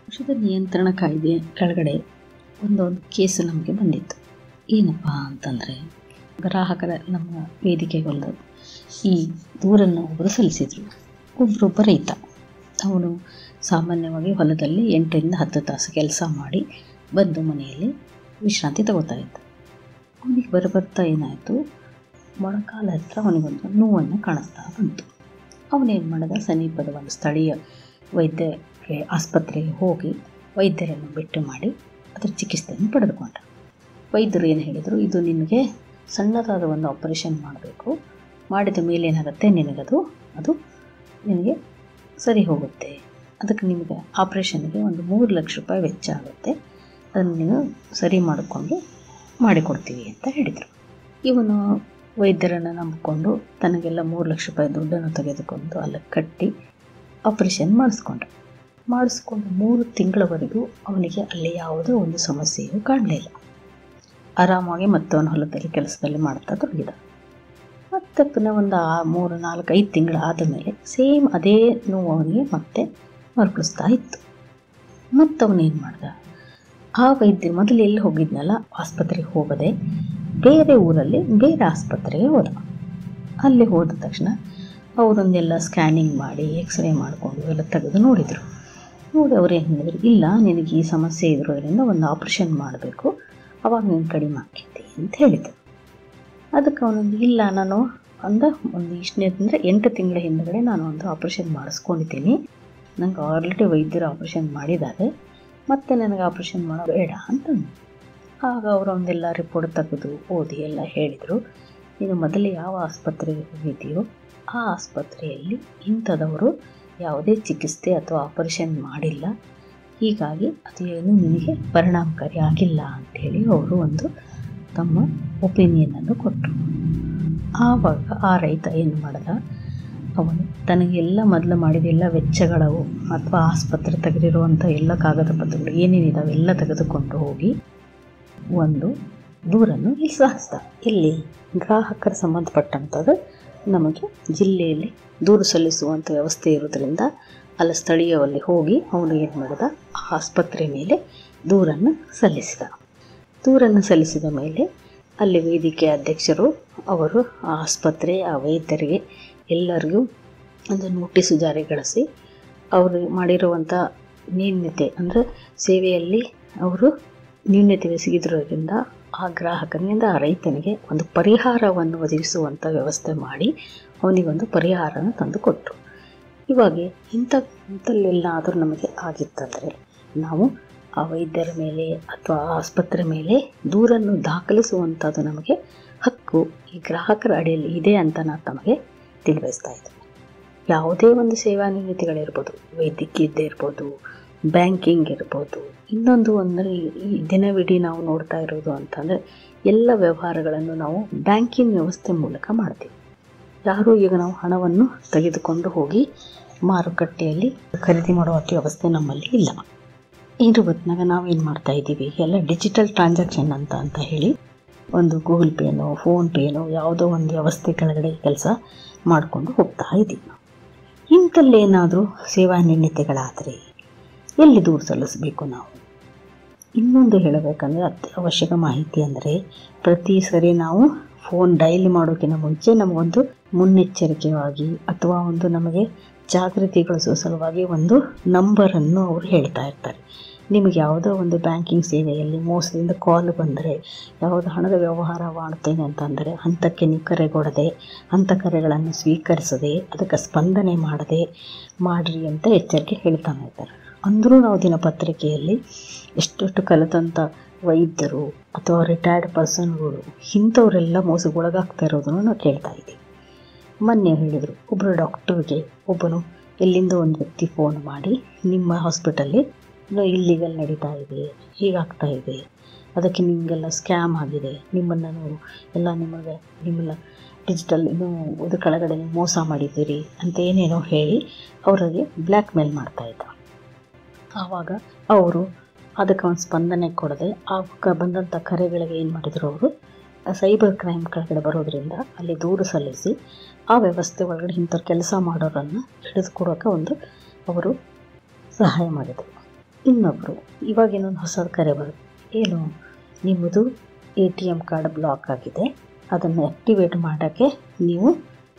ಔಷಧ ನಿಯಂತ್ರಣ ಕಾಯ್ದೆ ಕೆಳಗಡೆ ಒಂದೊಂದು ಕೇಸು ನಮಗೆ ಬಂದಿತ್ತು. ಏನಪ್ಪ ಅಂತಂದರೆ ಗ್ರಾಹಕರ ನಮ್ಮ ವೇದಿಕೆಗೊಂದು ಈ ದೂರನ್ನು ಒಬ್ಬರು ಸಲ್ಲಿಸಿದರು. ಒಬ್ಬರೊಬ್ಬ ರೈತ, ಅವನು ಸಾಮಾನ್ಯವಾಗಿ ಹೊಲದಲ್ಲಿ 8ರಿಂದ 10 ತಾಸು ಕೆಲಸ ಮಾಡಿ ಬಂದು ಮನೆಯಲ್ಲಿ ವಿಶ್ರಾಂತಿ ತಗೋತಾ ಇದ್ದ. ಅವನಿಗೆ ಬರ್ತಾ ಏನಾಯಿತು, ಮೊಣಕಾಲ ಹತ್ರ ಅವನಿಗೊಂದು ನೋವನ್ನು ಕಾಣಿಸ್ತಾ ಬಂತು. ಅವನೇನು ಮಾಡಿದ, ಸಮೀಪದ ಒಂದು ಸ್ಥಳೀಯ ವೈದ್ಯರಿಗೆ ಆಸ್ಪತ್ರೆಗೆ ಹೋಗಿ ವೈದ್ಯರನ್ನು ಭೇಟಿ ಮಾಡಿ ಅದರ ಚಿಕಿತ್ಸೆಯನ್ನು ಪಡೆದುಕೊಂಡ. ವೈದ್ಯರು ಏನು ಹೇಳಿದರು, ಇದು ನಿನಗೆ ಸಣ್ಣದಾದ ಒಂದು ಆಪರೇಷನ್ ಮಾಡಬೇಕು, ಮಾಡಿದ ಮೇಲೆ ಏನಾಗುತ್ತೆ ಅದು ನಿನಗೆ ಸರಿ ಹೋಗುತ್ತೆ, ಅದಕ್ಕೆ ನಿಮಗೆ ಆಪ್ರೇಷನ್ಗೆ ಒಂದು 3 ಲಕ್ಷ ರೂಪಾಯಿ ವೆಚ್ಚ ಆಗುತ್ತೆ, ಅದನ್ನು ನೀವು ಸರಿ ಮಾಡಿಕೊಡ್ತೀವಿ ಅಂತ ಹೇಳಿದರು. ಇವನು ವೈದ್ಯರನ್ನು ನಂಬಿಕೊಂಡು ತನಗೆಲ್ಲ 3 ಲಕ್ಷ ರೂಪಾಯಿ ದುಡ್ಡನ್ನು ತೆಗೆದುಕೊಂಡು ಅಲ್ಲಿ ಕಟ್ಟಿ ಆಪ್ರೇಷನ್ ಮಾಡಿಸ್ಕೊಂಡು 3 ತಿಂಗಳವರೆಗೂ ಅವನಿಗೆ ಅಲ್ಲಿ ಯಾವುದೋ ಒಂದು ಸಮಸ್ಯೆಯೂ ಕಾಣಲಿಲ್ಲ. ಆರಾಮಾಗಿ ಮತ್ತೆ ಅವನ ಹೊಲದಲ್ಲಿ ಕೆಲಸದಲ್ಲಿ ಮಾಡ್ತಾ ತೊಡಗಿದ. ಮತ್ತು ಪುನಃ ಒಂದು 3, 4, 5 ತಿಂಗಳು ಆದ ಮೇಲೆ ಸೇಮ್ ಅದೇ ನೋವು ಅವನಿಗೆ ಮತ್ತೆ ಮರುಕಳಿಸ್ತಾ ಇತ್ತು. ಮತ್ತು ಅವನೇನು ಮಾಡ್ದ, ಆ ವೈದ್ಯ ಮೊದಲು ಎಲ್ಲಿ ಹೋಗಿದ್ನಲ್ಲ ಆಸ್ಪತ್ರೆಗೆ ಹೋಗದೆ ಬೇರೆ ಊರಲ್ಲಿ ಬೇರೆ ಆಸ್ಪತ್ರೆಗೆ ಹೋದ. ಅಲ್ಲಿ ಹೋದ ತಕ್ಷಣ ಅವರೊಂದೆಲ್ಲ ಸ್ಕ್ಯಾನಿಂಗ್ ಮಾಡಿ ಎಕ್ಸ್ರೇ ಮಾಡಿಕೊಂಡು ಎಲ್ಲ ತೆಗೆದು ನೋಡಿದರು. ನೋಡಿ ಅವ್ರು ಏನು ಹೇಳಿದ್ರು, ಇಲ್ಲ ನಿನಗೆ ಈ ಸಮಸ್ಯೆ ಇರೋದ್ರಿಂದ ಒಂದು ಆಪ್ರೇಷನ್ ಮಾಡಬೇಕು, ಅವಾಗ ನೀನು ಕಡಿಮೆ ಆಗ್ತೈತಿ ಅಂತ ಹೇಳಿದ್ರು. ಅದಕ್ಕೆ ಅವನೊಂದು ಇಲ್ಲ, ನಾನು ಒಂದು ಇಷ್ಟನೇ ಅಂದರೆ 8 ತಿಂಗಳ ಹಿಂದುಗಡೆ ನಾನು ಒಂದು ಆಪ್ರೇಷನ್ ಮಾಡಿಸ್ಕೊಂಡಿದ್ದೀನಿ, ನನಗೆ ಆಲ್ರೆಡಿ ವೈದ್ಯರು ಆಪ್ರೇಷನ್ ಮಾಡಿದ್ದಾರೆ, ಮತ್ತೆ ನನಗೆ ಆಪ್ರೇಷನ್ ಮಾಡೋದು ಬೇಡ ಅಂತಂದು. ಆಗ ಅವರು ಒಂದೆಲ್ಲ ರಿಪೋರ್ಟ್ ತೆಗೆದು ಓದಿ ಎಲ್ಲ ಹೇಳಿದರು, ನೀನು ಮೊದಲು ಯಾವ ಆಸ್ಪತ್ರೆಗೆ ಹೋಗಿದ್ದೀಯೋ ಆ ಆಸ್ಪತ್ರೆಯಲ್ಲಿ ಇಂಥದವರು ಯಾವುದೇ ಚಿಕಿತ್ಸೆ ಅಥವಾ ಆಪರೇಷನ್ ಮಾಡಿಲ್ಲ, ಹೀಗಾಗಿ ಅದೇನು ನಿನಗೆ ಪರಿಣಾಮಕಾರಿ ಆಗಿಲ್ಲ ಅಂಥೇಳಿ ಅವರು ಒಂದು ತಮ್ಮ ಒಪಿನಿಯನನ್ನು ಕೊಟ್ಟರು. ಆವಾಗ ಆ ರೈತ ಏನು ಮಾಡ್ದ, ಅವನು ತನಗೆಲ್ಲ ಮೊದಲು ಮಾಡಿದ ಎಲ್ಲ ವೆಚ್ಚಗಳವು ಅಥವಾ ಆಸ್ಪತ್ರೆ ತೆಗೆದಿರುವಂಥ ಎಲ್ಲ ಕಾಗದ ಪತ್ರಗಳು ಏನೇನಿದಾವೆ ಎಲ್ಲ ತೆಗೆದುಕೊಂಡು ಹೋಗಿ ಒಂದು ದೂರನ್ನು ಇಲ್ಲಿ ಸಾಗಿಸ್ದ. ಇಲ್ಲಿ ಗ್ರಾಹಕರ ಸಂಬಂಧಪಟ್ಟಂಥದ್ದು ನಮಗೆ ಜಿಲ್ಲೆಯಲ್ಲಿ ದೂರು ಸಲ್ಲಿಸುವಂಥ ವ್ಯವಸ್ಥೆ ಇರೋದ್ರಿಂದ ಅಲ್ಲಿ ಸ್ಥಳೀಯದಲ್ಲಿ ಹೋಗಿ ಅವನು ಏನು ಮಾಡಿದ, ಆ ಆಸ್ಪತ್ರೆ ಮೇಲೆ ದೂರನ್ನು ಸಲ್ಲಿಸಿದ. ದೂರನ್ನು ಸಲ್ಲಿಸಿದ ಮೇಲೆ ಅಲ್ಲಿ ವೇದಿಕೆ ಅಧ್ಯಕ್ಷರು ಅವರು ಆ ಆಸ್ಪತ್ರೆ ಆ ವೈದ್ಯರಿಗೆ ಎಲ್ಲರಿಗೂ ಒಂದು ನೋಟಿಸು ಜಾರಿಗೊಳಿಸಿ ಅವರು ಮಾಡಿರುವಂಥ ನ್ಯೂನ್ಯತೆ ಅಂದರೆ ಸೇವೆಯಲ್ಲಿ ಅವರು ನ್ಯೂನ್ಯತೆ ಎಸಗಿದ್ರೋದ್ರಿಂದ ಆ ಗ್ರಾಹಕನಿಂದ ಆ ರೈತನಿಗೆ ಒಂದು ಪರಿಹಾರವನ್ನು ಒದಗಿಸುವಂಥ ವ್ಯವಸ್ಥೆ ಮಾಡಿ ಅವನಿಗೊಂದು ಪರಿಹಾರನ ತಂದು ಕೊಟ್ಟರು. ಇವಾಗ ಇಂಥಲ್ಲೆಲ್ಲಾದರೂ ನಮಗೆ ಆಗಿತ್ತಂದರೆ ನಾವು ಆ ವೈದ್ಯರ ಮೇಲೆ ಅಥವಾ ಆಸ್ಪತ್ರೆ ಮೇಲೆ ದೂರನ್ನು ದಾಖಲಿಸುವಂಥದ್ದು ನಮಗೆ ಹಕ್ಕು ಈ ಗ್ರಾಹಕರ ಅಡಿಯಲ್ಲಿ ಇದೆ ಅಂತ ನಾನು ತಮಗೆ ತಿಳಿಬಯಸ್ತಾ ಇದ್ದೆ. ಯಾವುದೇ ಒಂದು ಸೇವಾ ನ್ಯೂನತೆಗಳಿರ್ಬೋದು, ವೈದ್ಯಕೀಯದ್ದೇ ಇರ್ಬೋದು, ಬ್ಯಾಂಕಿಂಗ್ ಇರ್ಬೋದು, ಇನ್ನೊಂದು ಅಂದರೆ ಈ ದಿನವಿಡೀ ನಾವು ನೋಡ್ತಾ ಇರೋದು ಅಂತಂದರೆ ಎಲ್ಲ ವ್ಯವಹಾರಗಳನ್ನು ನಾವು ಬ್ಯಾಂಕಿಂಗ್ ವ್ಯವಸ್ಥೆ ಮೂಲಕ ಮಾಡ್ತೀವಿ. ಯಾರೂ ಈಗ ನಾವು ಹಣವನ್ನು ತೆಗೆದುಕೊಂಡು ಹೋಗಿ ಮಾರುಕಟ್ಟೆಯಲ್ಲಿ ಖರೀದಿ ಮಾಡುವಂಥ ವ್ಯವಸ್ಥೆ ನಮ್ಮಲ್ಲಿ ಇಲ್ಲ. ಇದ್ರ ಹೊತ್ತಿನಾಗ ನಾವೇನು ಮಾಡ್ತಾ ಇದ್ದೀವಿ, ಎಲ್ಲ ಡಿಜಿಟಲ್ ಟ್ರಾನ್ಸಾಕ್ಷನ್ ಅಂತ ಹೇಳಿ ಒಂದು ಗೂಗಲ್ ಪೇನೋ ಫೋನ್ಪೇನೋ ಯಾವುದೋ ಒಂದು ವ್ಯವಸ್ಥೆ ಕೆಳಗಡೆ ಕೆಲಸ ಮಾಡಿಕೊಂಡು ಹೋಗ್ತಾ ಇದ್ದೀವಿ. ನಾವು ಇಂಥಲ್ಲೇನಾದರೂ ಸೇವಾ ನ್ಯೂನತೆಗಳಾದರೆ ಎಲ್ಲಿ ದೂರು ಸಲ್ಲಿಸಬೇಕು ನಾವು? ಇನ್ನೊಂದು ಹೇಳಬೇಕಂದ್ರೆ ಅತ್ಯವಶ್ಯಕ ಮಾಹಿತಿ ಅಂದರೆ ಪ್ರತಿ ಸರಿ ನಾವು ಫೋನ್ ಡೈಲ್ ಮಾಡೋಕ್ಕಿಂತ ಮುಂಚೆ ನಮಗೊಂದು ಮುನ್ನೆಚ್ಚರಿಕೆಯಾಗಿ ಅಥವಾ ಒಂದು ನಮಗೆ ಜಾಗೃತಿಗೊಳಿಸುವ ಸಲುವಾಗಿ ಒಂದು ನಂಬರನ್ನು ಅವರು ಹೇಳ್ತಾ ಇರ್ತಾರೆ. ನಿಮಗೆ ಯಾವುದೋ ಒಂದು ಬ್ಯಾಂಕಿಂಗ್ ಸೇವೆಯಲ್ಲಿ ಮೋಸದಿಂದ ಕಾಲ್ ಬಂದರೆ, ಯಾವುದೋ ಹಣದ ವ್ಯವಹಾರ ಮಾಡ್ತೇನೆ ಅಂತಂದರೆ ಹಂತಕ್ಕೆ ನೀವು ಕರೆಗೊಡದೆ, ಅಂಥ ಕರೆಗಳನ್ನು ಸ್ವೀಕರಿಸದೆ, ಅದಕ್ಕೆ ಸ್ಪಂದನೆ ಮಾಡದೆ ಮಾಡಿರಿ ಅಂತ ಎಚ್ಚರಿಕೆ ಹೇಳ್ತಾನೆ ಇರ್ತಾರೆ. ಅಂದರೂ ನಾವು ದಿನಪತ್ರಿಕೆಯಲ್ಲಿ ಎಷ್ಟೆಷ್ಟು ಕಲಿತಂಥ ವೈದ್ಯರು ಅಥವಾ ರಿಟೈರ್ಡ್ ಪರ್ಸನ್ಗಳು ಇಂಥವರೆಲ್ಲ ಮೋಸಗೊಳಗಾಗ್ತಾ ಇರೋದನ್ನು ನಾವು ಕೇಳ್ತಾ ಇದ್ದೀವಿ. ಮೊನ್ನೆ ಹೇಳಿದರು, ಒಬ್ಬರು ಡಾಕ್ಟರ್ಗೆ ಒಬ್ಬನು ಎಲ್ಲಿಂದ ಒಂದು ವ್ಯಕ್ತಿ ಫೋನ್ ಮಾಡಿ ನಿಮ್ಮ ಹಾಸ್ಪಿಟಲ್ಲಿ ಇಲ್ಲಿಗಲ್ ನಡೀತಾ ಇದೆ, ಹೀಗಾಗ್ತಾ ಇದೆ, ಅದಕ್ಕೆ ನಿಮಗೆಲ್ಲ ಸ್ಕ್ಯಾಮ್ ಆಗಿದೆ, ನಿಮ್ಮನ್ನು ಎಲ್ಲ ನಿಮ್ಮನ್ನ ಡಿಜಿಟಲ್ ಇದು ಕೆಳಗಡೆ ಮೋಸ ಮಾಡಿದ್ದೀರಿ ಅಂತ ಏನೇನೋ ಹೇಳಿ ಅವರಿಗೆ ಬ್ಲ್ಯಾಕ್ ಮೇಲ್ ಮಾಡ್ತಾಯಿದ್ದ. ಆವಾಗ ಅವರು ಅದಕ್ಕೆ ಒಂದು ಸ್ಪಂದನೆ ಕೊಡದೆ ಆಗ ಬಂದಂಥ ಕರೆಗಳಿಗೆ ಏನು ಮಾಡಿದರು, ಅವರು ಸೈಬರ್ ಕ್ರೈಮ್ ಕೆಳಗಡೆ ಬರೋದ್ರಿಂದ ಅಲ್ಲಿ ದೂರು ಸಲ್ಲಿಸಿ ಆ ವ್ಯವಸ್ಥೆ ಒಳಗಡೆ ಇಂಥವ್ರು ಕೆಲಸ ಮಾಡೋರನ್ನು ಹಿಡಿದುಕೊಡೋಕೆ ಒಂದು ಅವರು ಸಹಾಯ ಮಾಡಿದರು. ಇನ್ನೊಬ್ಬರು ಇವಾಗ ಇನ್ನೊಂದು ಹೊಸದು ಕರೆ ಬರುತ್ತೆ, ಏನು ನಿಮ್ಮದು ATM ಕಾರ್ಡ್ ಬ್ಲಾಕ್ ಆಗಿದೆ, ಅದನ್ನು ಆ್ಯಕ್ಟಿವೇಟ್ ಮಾಡೋಕ್ಕೆ ನೀವು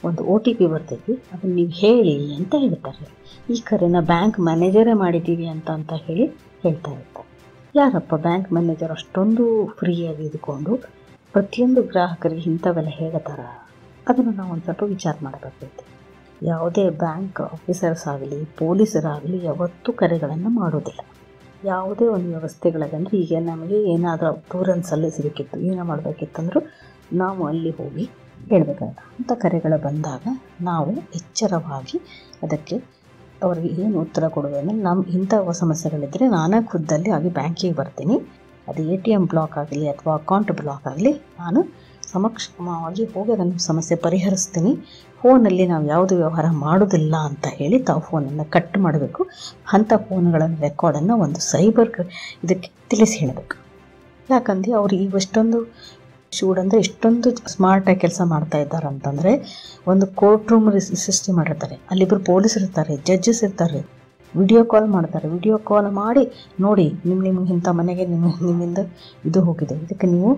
ಒಂದು OTP ಬರ್ತೈತಿ, ಅದನ್ನು ನೀವು ಹೇಳಿ ಅಂತ ಹೇಳ್ತಾರೆ. ಈ ಕರೆನ ಬ್ಯಾಂಕ್ ಮ್ಯಾನೇಜರೇ ಮಾಡಿದ್ದೀವಿ ಅಂತ ಹೇಳಿ ಹೇಳ್ತಾ ಇರ್ತಾರೆ. ಯಾರಪ್ಪ ಬ್ಯಾಂಕ್ ಮ್ಯಾನೇಜರ್ ಅಷ್ಟೊಂದು ಫ್ರೀಯಾಗಿ ಇದ್ಕೊಂಡು ಪ್ರತಿಯೊಂದು ಗ್ರಾಹಕರಿಗೆ ಇಂಥವೆಲ್ಲ ಹೇಳ್ತಾರ? ಅದನ್ನು ನಾವು ಒಂದು ಸ್ವಲ್ಪ ವಿಚಾರ ಮಾಡಬೇಕೈತಿ. ಯಾವುದೇ ಬ್ಯಾಂಕ್ ಆಫೀಸರ್ಸ್ ಆಗಲಿ ಪೊಲೀಸರಾಗಲಿ ಯಾವತ್ತೂ ಕರೆಗಳನ್ನು ಮಾಡೋದಿಲ್ಲ. ಯಾವುದೇ ಒಂದು ವ್ಯವಸ್ಥೆಗಳಿಗಂದ್ರೆ ಈಗ ನಮಗೆ ಏನಾದರೂ ದೂರನ್ನು ಸಲ್ಲಿಸಬೇಕಿತ್ತು, ಏನೋ ಮಾಡಬೇಕಿತ್ತಂದ್ರೂ ನಾವು ಅಲ್ಲಿ ಹೋಗಿ ಹೇಳಬೇಕಾಗ ಅಂಥ ಕರೆಗಳು ಬಂದಾಗ ನಾವು ಎಚ್ಚರವಾಗಿ ಅದಕ್ಕೆ ಅವ್ರಿಗೆ ಏನು ಉತ್ತರ ಕೊಡೋದಂದರೆ, ನಮ್ಮ ಇಂಥ ಸಮಸ್ಯೆಗಳಿದ್ದರೆ ನಾನೇ ಖುದ್ದಲ್ಲಿ ಆಗಿ ಬ್ಯಾಂಕಿಗೆ ಬರ್ತೀನಿ, ಅದು ATM ಬ್ಲಾಕ್ ಆಗಲಿ ಅಥವಾ ಅಕೌಂಟ್ ಬ್ಲಾಕ್ ಆಗಲಿ ನಾನು ಸಮಕ್ಷಮವಾಗಿ ಹೋಗಿ ಅದನ್ನು ಸಮಸ್ಯೆ ಪರಿಹರಿಸ್ತೀನಿ, ಫೋನಲ್ಲಿ ನಾವು ಯಾವುದು ವ್ಯವಹಾರ ಮಾಡೋದಿಲ್ಲ ಅಂತ ಹೇಳಿ ತಾವು ಫೋನನ್ನು ಕಟ್ ಮಾಡಬೇಕು. ಅಂಥ ಫೋನ್ಗಳನ್ನು ರೆಕಾರ್ಡನ್ನು ಒಂದು ಸೈಬರ್ ಇದಕ್ಕೆ ತಿಳಿಸಿ ಹೇಳಬೇಕು. ಯಾಕಂದರೆ ಅವ್ರು ಈಗ ಎಷ್ಟೊಂದು ಅಂದರೆ ಎಷ್ಟೊಂದು ಸ್ಮಾರ್ಟಾಗಿ ಕೆಲಸ ಮಾಡ್ತಾ ಇದ್ದಾರೆ ಅಂತಂದರೆ, ಒಂದು ಕೋರ್ಟ್ ರೂಮ್ ಸಿಸ್ಟಮ್ ಮಾಡಿರ್ತಾರೆ, ಅಲ್ಲಿಬ್ಬರು ಪೊಲೀಸರು ಇರ್ತಾರೆ, ಜಡ್ಜಸ್ ಇರ್ತಾರೆ, ವಿಡಿಯೋ ಕಾಲ್ ಮಾಡ್ತಾರೆ. ವಿಡಿಯೋ ಕಾಲ್ ಮಾಡಿ ನೋಡಿ ನಿಮಗೆ ಇಂಥ ಮನೆಗೆ ನಿಮ್ಮಿಂದ ಇದು ಹೋಗಿದೆ, ಇದಕ್ಕೆ ನೀವು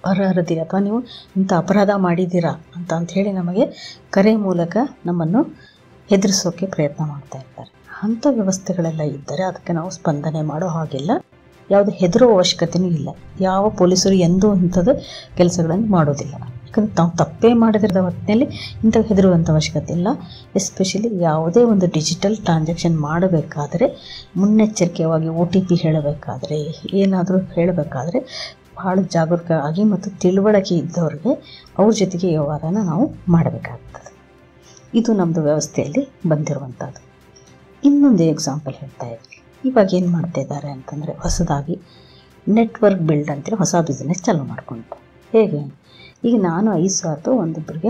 ಅರ್ಹರಿದ್ದೀರಾ ಅಥವಾ ನೀವು ಇಂಥ ಅಪರಾಧ ಮಾಡಿದ್ದೀರಾ ಅಂತ ಹೇಳಿ ನಮಗೆ ಕರೆ ಮೂಲಕ ನಮ್ಮನ್ನು ಹೆದರಿಸೋಕ್ಕೆ ಪ್ರಯತ್ನ ಮಾಡ್ತಾ ಇರ್ತಾರೆ. ಅಂಥ ವ್ಯವಸ್ಥೆಗಳೆಲ್ಲ ಇದ್ದರೆ ಅದಕ್ಕೆ ನಾವು ಸ್ಪಂದನೆ ಮಾಡೋ ಹಾಗಿಲ್ಲ, ಯಾವುದೇ ಹೆದರುವ ಅವಶ್ಯಕತೆಯೂ ಇಲ್ಲ. ಯಾವ ಪೊಲೀಸರು ಎಂದೂ ಇಂಥದ್ದು ಕೆಲಸಗಳನ್ನು ಮಾಡೋದಿಲ್ಲ. ಯಾಕಂದರೆ ನಾವು ತಪ್ಪೇ ಮಾಡಿದಿರೋ ಹೊತ್ತಿನಲ್ಲಿ ಇಂಥ ಹೆದರುವಂಥ ಅವಶ್ಯಕತೆ ಇಲ್ಲ. ಎಸ್ಪೆಷಲಿ ಯಾವುದೇ ಒಂದು ಡಿಜಿಟಲ್ ಟ್ರಾನ್ಸಾಕ್ಷನ್ ಮಾಡಬೇಕಾದರೆ, ಮುನ್ನೆಚ್ಚರಿಕೆಯಾಗಿ OTP ಹೇಳಬೇಕಾದ್ರೆ, ಏನಾದರೂ ಹೇಳಬೇಕಾದ್ರೆ ಭಾಳ ಜಾಗರೂಕ ಆಗಿ ಮತ್ತು ತಿಳುವಳಿಕೆ ಇದ್ದವ್ರಿಗೆ ಅವ್ರ ಜೊತೆಗೆ ವ್ಯವಹಾರನ ನಾವು ಮಾಡಬೇಕಾಗ್ತದೆ. ಇದು ನಮ್ಮದು ವ್ಯವಸ್ಥೆಯಲ್ಲಿ ಬಂದಿರುವಂಥದ್ದು. ಇನ್ನೊಂದು ಎಕ್ಸಾಂಪಲ್ ಹೇಳ್ತಾ ಇದ್ವಿ. ಇವಾಗ ಏನು ಮಾಡ್ತಾ ಇದ್ದಾರೆ ಅಂತಂದರೆ, ಹೊಸದಾಗಿ ನೆಟ್ವರ್ಕ್ ಬಿಲ್ಡ್ ಅಂತೇಳಿ ಹೊಸ ಬಿಸ್ನೆಸ್ ಚಾಲೂ ಮಾಡ್ಕೊಂಡು. ಹೇಗೆ? ಈಗ ನಾನು 5,000 ಒಂದಿಬ್ಬರಿಗೆ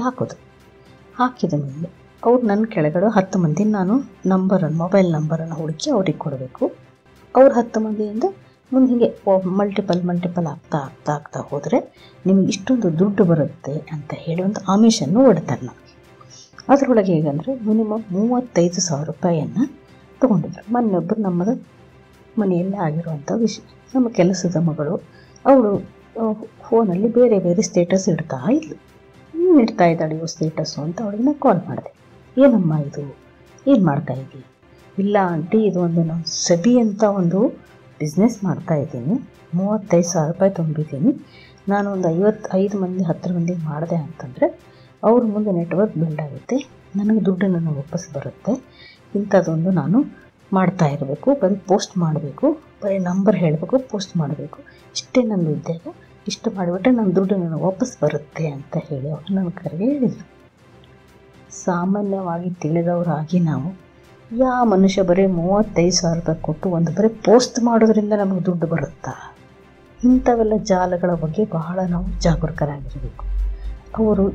ಹಾಕಿದ ಮೇಲೆ ಅವ್ರು ನನ್ನ ಕೆಳಗಡೆ 10 ಮಂದಿ ನಾನು ಮೊಬೈಲ್ ನಂಬರನ್ನು ಹುಡುಕಿ ಅವ್ರಿಗೆ ಕೊಡಬೇಕು. ಅವ್ರು 10 ಮಂದಿಯಿಂದ ಮುಂದೆ ಹೀಗೆ ಮಲ್ಟಿಪಲ್ ಆಗ್ತಾ ಹೋದರೆ ನಿಮಗೆ ಇಷ್ಟೊಂದು ದುಡ್ಡು ಬರುತ್ತೆ ಅಂತ ಹೇಳಿ ಒಂದು ಆಮಿಷನ್ನು ಹೊಡ್ತಾರೆ ನಮಗೆ. ಅದರೊಳಗೆ ಹೇಗಂದರೆ ಮಿನಿಮಮ್ 35,000 ರೂಪಾಯಿಯನ್ನು ತೊಗೊಂಡಿದ್ರು. ಮೊನ್ನೊಬ್ಬರು ನಮ್ಮದು ಮನೆಯಲ್ಲೇ ಆಗಿರುವಂಥ ವಿಷಯ. ನಮ್ಮ ಕೆಲಸದ ಮಗಳು ಅವಳು ಫೋನಲ್ಲಿ ಬೇರೆ ಬೇರೆ ಸ್ಟೇಟಸ್ ಇಡ್ತಾ ಇದ್ಲು. ಏನು ಇಡ್ತಾ ಇದ್ದಾಳೆ ಇವು ಸ್ಟೇಟಸ್ಸು ಅಂತ ಅವಳಿಗೆ ನಾನು ಕಾಲ್ ಮಾಡಿದೆ. ಏನಮ್ಮ ಇದು, ಏನು ಮಾಡ್ತಾ ಇದ್ದೀವಿ? ಇಲ್ಲ ಆಂಟಿ, ಇದು ಒಂದು ನಾವು ಸಬಿ ಅಂತ ಒಂದು ಬಿಸ್ನೆಸ್ ಮಾಡ್ತಾಯಿದ್ದೀನಿ, 35,000 ರೂಪಾಯಿ ತುಂಬಿದ್ದೀನಿ. ನಾನು ಒಂದು 55 ಮಂದಿ 10 ಮಂದಿಗೆ ಮಾಡಿದೆ ಅಂತಂದರೆ ಅವ್ರ ಮುಂದೆ ನೆಟ್ವರ್ಕ್ ಬಿಲ್ಡ್ ಆಗುತ್ತೆ, ನನಗೆ ದುಡ್ಡು ನನಗೆ ವಾಪಸ್ ಬರುತ್ತೆ. ಇಂಥದ್ದೊಂದು ನಾನು ಮಾಡ್ತಾ ಇರಬೇಕು, ಬರೀ ಪೋಸ್ಟ್ ಮಾಡಬೇಕು, ಬರೀ ನಂಬರ್ ಹೇಳಬೇಕು, ಪೋಸ್ಟ್ ಮಾಡಬೇಕು, ಇಷ್ಟೇ ನನ್ನ ಉದ್ಯೋಗ, ಇಷ್ಟು ಮಾಡಿಬಿಟ್ರೆ ನನ್ನ ದುಡ್ಡು ನನಗೆ ವಾಪಸ್ ಬರುತ್ತೆ ಅಂತ ಹೇಳಿ ಅವರು ನನ್ನ ಕರೆಗೆ ಹೇಳಿದರು. ಸಾಮಾನ್ಯವಾಗಿ ತಿಳಿದವರಾಗಿ ನಾವು ಯಾವ ಮನುಷ್ಯ ಬರೀ 35,000 ರೂಪಾಯಿ ಕೊಟ್ಟು ಒಂದು ಬರೀ ಪೋಸ್ಟ್ ಮಾಡೋದ್ರಿಂದ ನಮಗೆ ದುಡ್ಡು ಬರುತ್ತಾ? ಇಂಥವೆಲ್ಲ ಜಾಲಗಳ ಬಗ್ಗೆ ಬಹಳ ನಾವು ಜಾಗರೂಕರಾಗಿರಬೇಕು. ಅವರು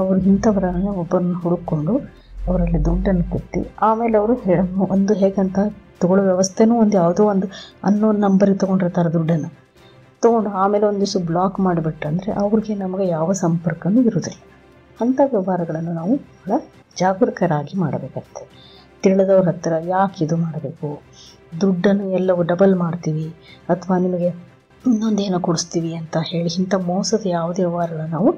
ಅವರು ಇಂಥವರನ್ನ ಒಬ್ಬರನ್ನ ಹುಡುಕೊಂಡು ಅವರಲ್ಲಿ ದುಡ್ಡನ್ನು ಕೊಟ್ಟು ಆಮೇಲೆ ಅವರು ಒಂದು ಹೇಗಂತ ತಗೊಳ್ಳೋ ವ್ಯವಸ್ಥೆನೂ ಒಂದು ಯಾವುದೋ ಒಂದು ಅನ್ನೋನ್ ನಂಬರಿಗೆ ತೊಗೊಂಡಿರ್ತಾರೆ. ದುಡ್ಡನ್ನು ತೊಗೊಂಡು ಆಮೇಲೆ ಒಂದು ದಿವಸ ಬ್ಲಾಕ್ ಮಾಡಿಬಿಟ್ಟಂದರೆ ಅವ್ರಿಗೆ ನಮಗೆ ಯಾವ ಸಂಪರ್ಕವೂ ಇರೋದಿಲ್ಲ. ಅಂಥ ವ್ಯವಹಾರಗಳನ್ನು ನಾವು ಬಹಳ ಜಾಗರೂಕರಾಗಿ ಮಾಡಬೇಕಾಗ್ತದೆ. ತಿಳಿದವ್ರ ಹತ್ತಿರ ಯಾಕೆ ಇದು ಮಾಡಬೇಕು, ದುಡ್ಡನ್ನು ಎಲ್ಲವೂ ಡಬಲ್ ಮಾಡ್ತೀವಿ ಅಥವಾ ನಿಮಗೆ ಇನ್ನೊಂದೇನೋ ಕೊಡಿಸ್ತೀವಿ ಅಂತ ಹೇಳಿ ಇಂಥ ಮೋಸದ ಯಾವುದೇ ವ್ಯವಹಾರಗಳನ್ನು ನಾವು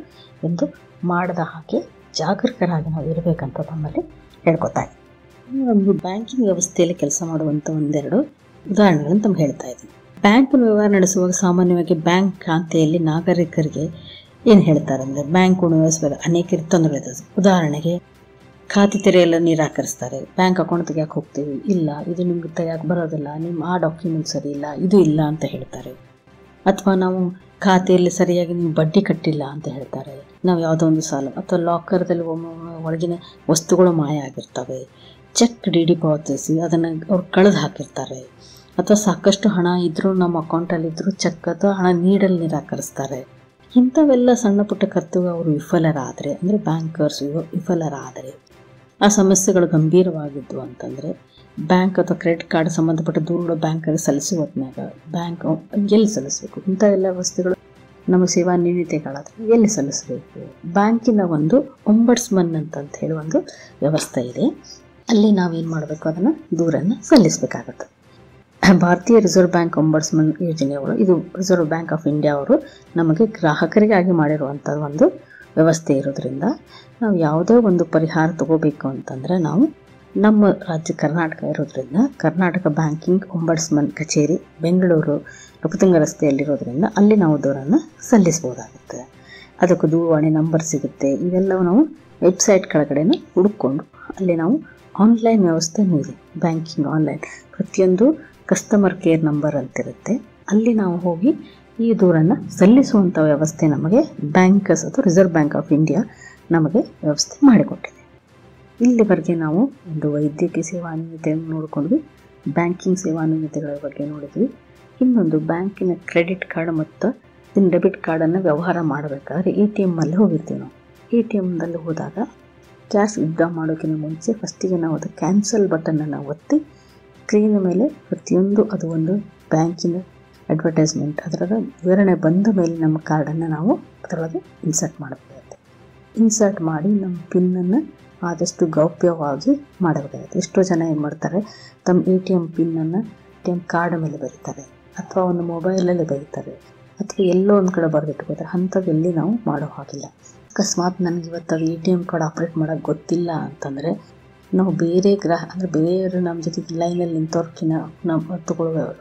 ಎಂದು ಮಾಡದ ಹಾಗೆ ಜಾಗರೂಕರಾಗಿ ನಾವು ಇರಬೇಕಂತ ನಮ್ಮಲ್ಲಿ ಹೇಳ್ಕೊತಾ ಇದ್ದೀವಿ. ಒಂದು ಬ್ಯಾಂಕಿಂಗ್ ವ್ಯವಸ್ಥೆಯಲ್ಲಿ ಕೆಲಸ ಮಾಡುವಂಥ ಒಂದೆರಡು ಉದಾಹರಣೆಗಳನ್ನು ತಮ್ಗೆ ಹೇಳ್ತಾ ಇದ್ದೀನಿ. ಬ್ಯಾಂಕಿನ ವ್ಯವಹಾರ ನಡೆಸುವಾಗ ಸಾಮಾನ್ಯವಾಗಿ ಬ್ಯಾಂಕ್ ಖಾತೆಯಲ್ಲಿ ನಾಗರಿಕರಿಗೆ ಏನು ಹೇಳ್ತಾರೆ ಅಂದರೆ, ಬ್ಯಾಂಕ್ ವ್ಯವಸ್ಥೆ ಅನೇಕ ತೊಂದರೆಗಳಿದೆ. ಉದಾಹರಣೆಗೆ ಖಾತೆ ತೆರೆಯಲು ನಿರಾಕರಿಸ್ತಾರೆ. ಬ್ಯಾಂಕ್ ಅಕೌಂಟ್ ತೆಗಿಯಕ್ಕೆ ಹೋಗ್ತೀವಿ, ಇಲ್ಲ ಇದು ನಿಮ್ಗೆ ತೆಗಿಯಕ್ಕೆ ಬರೋದಿಲ್ಲ, ನಿಮ್ಮ ಆ ಡಾಕ್ಯುಮೆಂಟ್ ಸರಿ ಇಲ್ಲ, ಇದು ಇಲ್ಲ ಅಂತ ಹೇಳ್ತಾರೆ. ಅಥವಾ ನಾವು ಖಾತೆಯಲ್ಲಿ ಸರಿಯಾಗಿ ನೀವು ಬಡ್ಡಿ ಕಟ್ಟಿಲ್ಲ ಅಂತ ಹೇಳ್ತಾರೆ. ನಾವು ಯಾವುದೋ ಒಂದು ಸಾಲ ಅಥವಾ ಲಾಕರ್ದಲ್ಲಿ ಒಳಗಿನ ವಸ್ತುಗಳು ಮಾಯ ಆಗಿರ್ತವೆ. ಚೆಕ್ DD ಪಾವತಿಸಿ ಅದನ್ನು ಅವ್ರು ಕಳೆದು ಹಾಕಿರ್ತಾರೆ. ಅಥವಾ ಸಾಕಷ್ಟು ಹಣ ಇದ್ದರೂ ನಮ್ಮ ಅಕೌಂಟಲ್ಲಿದ್ದರೂ ಚೆಕ್ ಅಥವಾ ಹಣ ನೀಡಲು ನಿರಾಕರಿಸ್ತಾರೆ. ಇಂಥವೆಲ್ಲ ಸಣ್ಣ ಪುಟ್ಟ ಕರ್ತವ್ಯ ಅವರು ವಿಫಲರಾದರೆ, ಅಂದರೆ ಬ್ಯಾಂಕರ್ಸ್ ವಿಫಲರಾದರೆ, ಆ ಸಮಸ್ಯೆಗಳು ಗಂಭೀರವಾಗಿದ್ದು ಅಂತಂದರೆ ಬ್ಯಾಂಕ್ ಅಥವಾ ಕ್ರೆಡಿಟ್ ಕಾರ್ಡ್ ಸಂಬಂಧಪಟ್ಟ ದೂರುಗಳು ಬ್ಯಾಂಕರಿಗೆ ಸಲ್ಲಿಸುವ ಹೊತ್ನಾಗ ಬ್ಯಾಂಕ್ ಎಲ್ಲಿ ಸಲ್ಲಿಸಬೇಕು, ಇಂಥ ಎಲ್ಲ ವ್ಯವಸ್ಥೆಗಳು ನಮ್ಮ ಸೇವಾ ನ್ಯೂನತೆಗಳಾದರೆ ಎಲ್ಲಿ ಸಲ್ಲಿಸಬೇಕು. ಬ್ಯಾಂಕಿನ ಒಂದು ಒಂಬಡ್ಸ್ಮನ್ ಅಂತ ಹೇಳಿ ಒಂದು ವ್ಯವಸ್ಥೆ ಇದೆ. ಅಲ್ಲಿ ನಾವೇನು ಮಾಡಬೇಕು, ಅದನ್ನು ದೂರನ್ನು ಸಲ್ಲಿಸಬೇಕಾಗುತ್ತೆ. ಭಾರತೀಯ ರಿಸರ್ವ್ ಬ್ಯಾಂಕ್ ಒಂಬಡ್ಸ್ಮನ್ ಯೋಜನೆಗಳು, ಇದು ರಿಸರ್ವ್ ಬ್ಯಾಂಕ್ ಆಫ್ ಇಂಡಿಯಾ ಅವರು ನಮಗೆ ಗ್ರಾಹಕರಿಗಾಗಿ ಮಾಡಿರುವಂಥ ಒಂದು ವ್ಯವಸ್ಥೆ ಇರೋದ್ರಿಂದ ನಾವು ಯಾವುದೇ ಒಂದು ಪರಿಹಾರ ತಗೋಬೇಕು ಅಂತಂದರೆ ನಾವು ನಮ್ಮ ರಾಜ್ಯ ಕರ್ನಾಟಕ ಇರೋದ್ರಿಂದ ಕರ್ನಾಟಕ ಬ್ಯಾಂಕಿಂಗ್ ಒಂಬಡ್ಸ್ಮನ್ ಕಚೇರಿ ಬೆಂಗಳೂರು ನಪುತಂಗ ರಸ್ತೆಯಲ್ಲಿರೋದ್ರಿಂದ ಅಲ್ಲಿ ನಾವು ದೂರನ್ನು ಸಲ್ಲಿಸ್ಬೋದಾಗುತ್ತೆ. ಅದಕ್ಕೆ ದೂರವಾಣಿ ನಂಬರ್ ಸಿಗುತ್ತೆ. ಇವೆಲ್ಲವೂ ನಾವು ವೆಬ್ಸೈಟ್ ಕೆಳಗಡೆನ ಹುಡುಕೊಂಡು ಅಲ್ಲಿ ನಾವು ಆನ್ಲೈನ್ ವ್ಯವಸ್ಥೆ ಇದೆ, ಬ್ಯಾಂಕಿಂಗ್ ಆನ್ಲೈನ್, ಪ್ರತಿಯೊಂದು ಕಸ್ಟಮರ್ ಕೇರ್ ನಂಬರ್ ಅಂತಿರುತ್ತೆ. ಅಲ್ಲಿ ನಾವು ಹೋಗಿ ಈ ದೂರನ್ನು ಸಲ್ಲಿಸುವಂಥ ವ್ಯವಸ್ಥೆ ನಮಗೆ ಬ್ಯಾಂಕರ್ಸ್ ಅಥವಾ ರಿಸರ್ವ್ ಬ್ಯಾಂಕ್ ಆಫ್ ಇಂಡಿಯಾ ನಮಗೆ ವ್ಯವಸ್ಥೆ ಮಾಡಿಕೊಟ್ಟಿದೆ. ಇಲ್ಲಿವರೆಗೆ ನಾವು ಒಂದು ವೈದ್ಯಕೀಯ ಸೇವಾ ನ್ಯೂನತೆಯನ್ನು ನೋಡಿಕೊಂಡ್ವಿ, ಬ್ಯಾಂಕಿಂಗ್ ಸೇವಾ ನ್ಯೂನತೆಗಳ ಬಗ್ಗೆ ನೋಡಿದ್ವಿ. ಇನ್ನೊಂದು ಬ್ಯಾಂಕಿನ ಕ್ರೆಡಿಟ್ ಕಾರ್ಡ್ ಮತ್ತು ಡೆಬಿಟ್ ಕಾರ್ಡನ್ನು ವ್ಯವಹಾರ ಮಾಡಬೇಕಾದ್ರೆ ATM ಅಲ್ಲಿ ಹೋಗಿರ್ತೀವಿ. ನಾವು ATMದಲ್ಲಿ ಹೋದಾಗ ಕ್ಯಾಶ್ ವಿತ್ಡ್ರಾ ಮಾಡೋಕ್ಕಿಂತ ಮುಂಚೆ ಫಸ್ಟಿಗೆ ನಾವು ಅದು ಕ್ಯಾನ್ಸಲ್ ಬಟನನ್ನು ಒತ್ತಿ ಸ್ಕ್ರೀನ್ ಮೇಲೆ ಪ್ರತಿಯೊಂದು ಅದು ಒಂದು ಬ್ಯಾಂಕಿನ ಅಡ್ವರ್ಟೈಸ್ಮೆಂಟ್ ಅದರ ವಿವರಣೆ ಬಂದ ಮೇಲೆ ನಮ್ಮ ಕಾರ್ಡನ್ನು ನಾವು ಅದರೊಳಗೆ ಇನ್ಸರ್ಟ್ ಮಾಡಬೇಕಾಗುತ್ತೆ. ಇನ್ಸರ್ಟ್ ಮಾಡಿ ನಮ್ಮ ಪಿನ್ನನ್ನು ಆದಷ್ಟು ಗೌಪ್ಯವಾಗಿ ಮಾಡಬೇಕಾಗುತ್ತೆ. ಎಷ್ಟೋ ಜನ ಏನು ಮಾಡ್ತಾರೆ, ತಮ್ಮ ATM ಪಿನ್ನನ್ನು ATM ಕಾರ್ಡ್ ಮೇಲೆ ಬರೀತಾರೆ ಅಥವಾ ಒಂದು ಮೊಬೈಲಲ್ಲಿ ಬರೀತಾರೆ ಅಥವಾ ಎಲ್ಲೋ ಒಂದು ಕಡೆ ಬರೆದಿಟ್ಕೋತಾರೆ. ಅಂಥದ್ದೆಲ್ಲಿ ನಾವು ಮಾಡೋ ಹಾಗಿಲ್ಲ. ಅಕಸ್ಮಾತ್ ನನಗೆ ಇವತ್ತು ಅದು ATM ಕಾರ್ಡ್ ಆಪ್ರೇಟ್ ಮಾಡೋಕ್ಕೆ ಗೊತ್ತಿಲ್ಲ ಅಂತಂದರೆ ನಾವು ಬೇರೆ ಅಂದರೆ ಬೇರೆಯವರು ನಮ್ಮ ಜೊತೆಗೆ ಲೈನಲ್ಲಿ ನಿಂತವ್ರಕ್ಕಿಂತ ನಾವು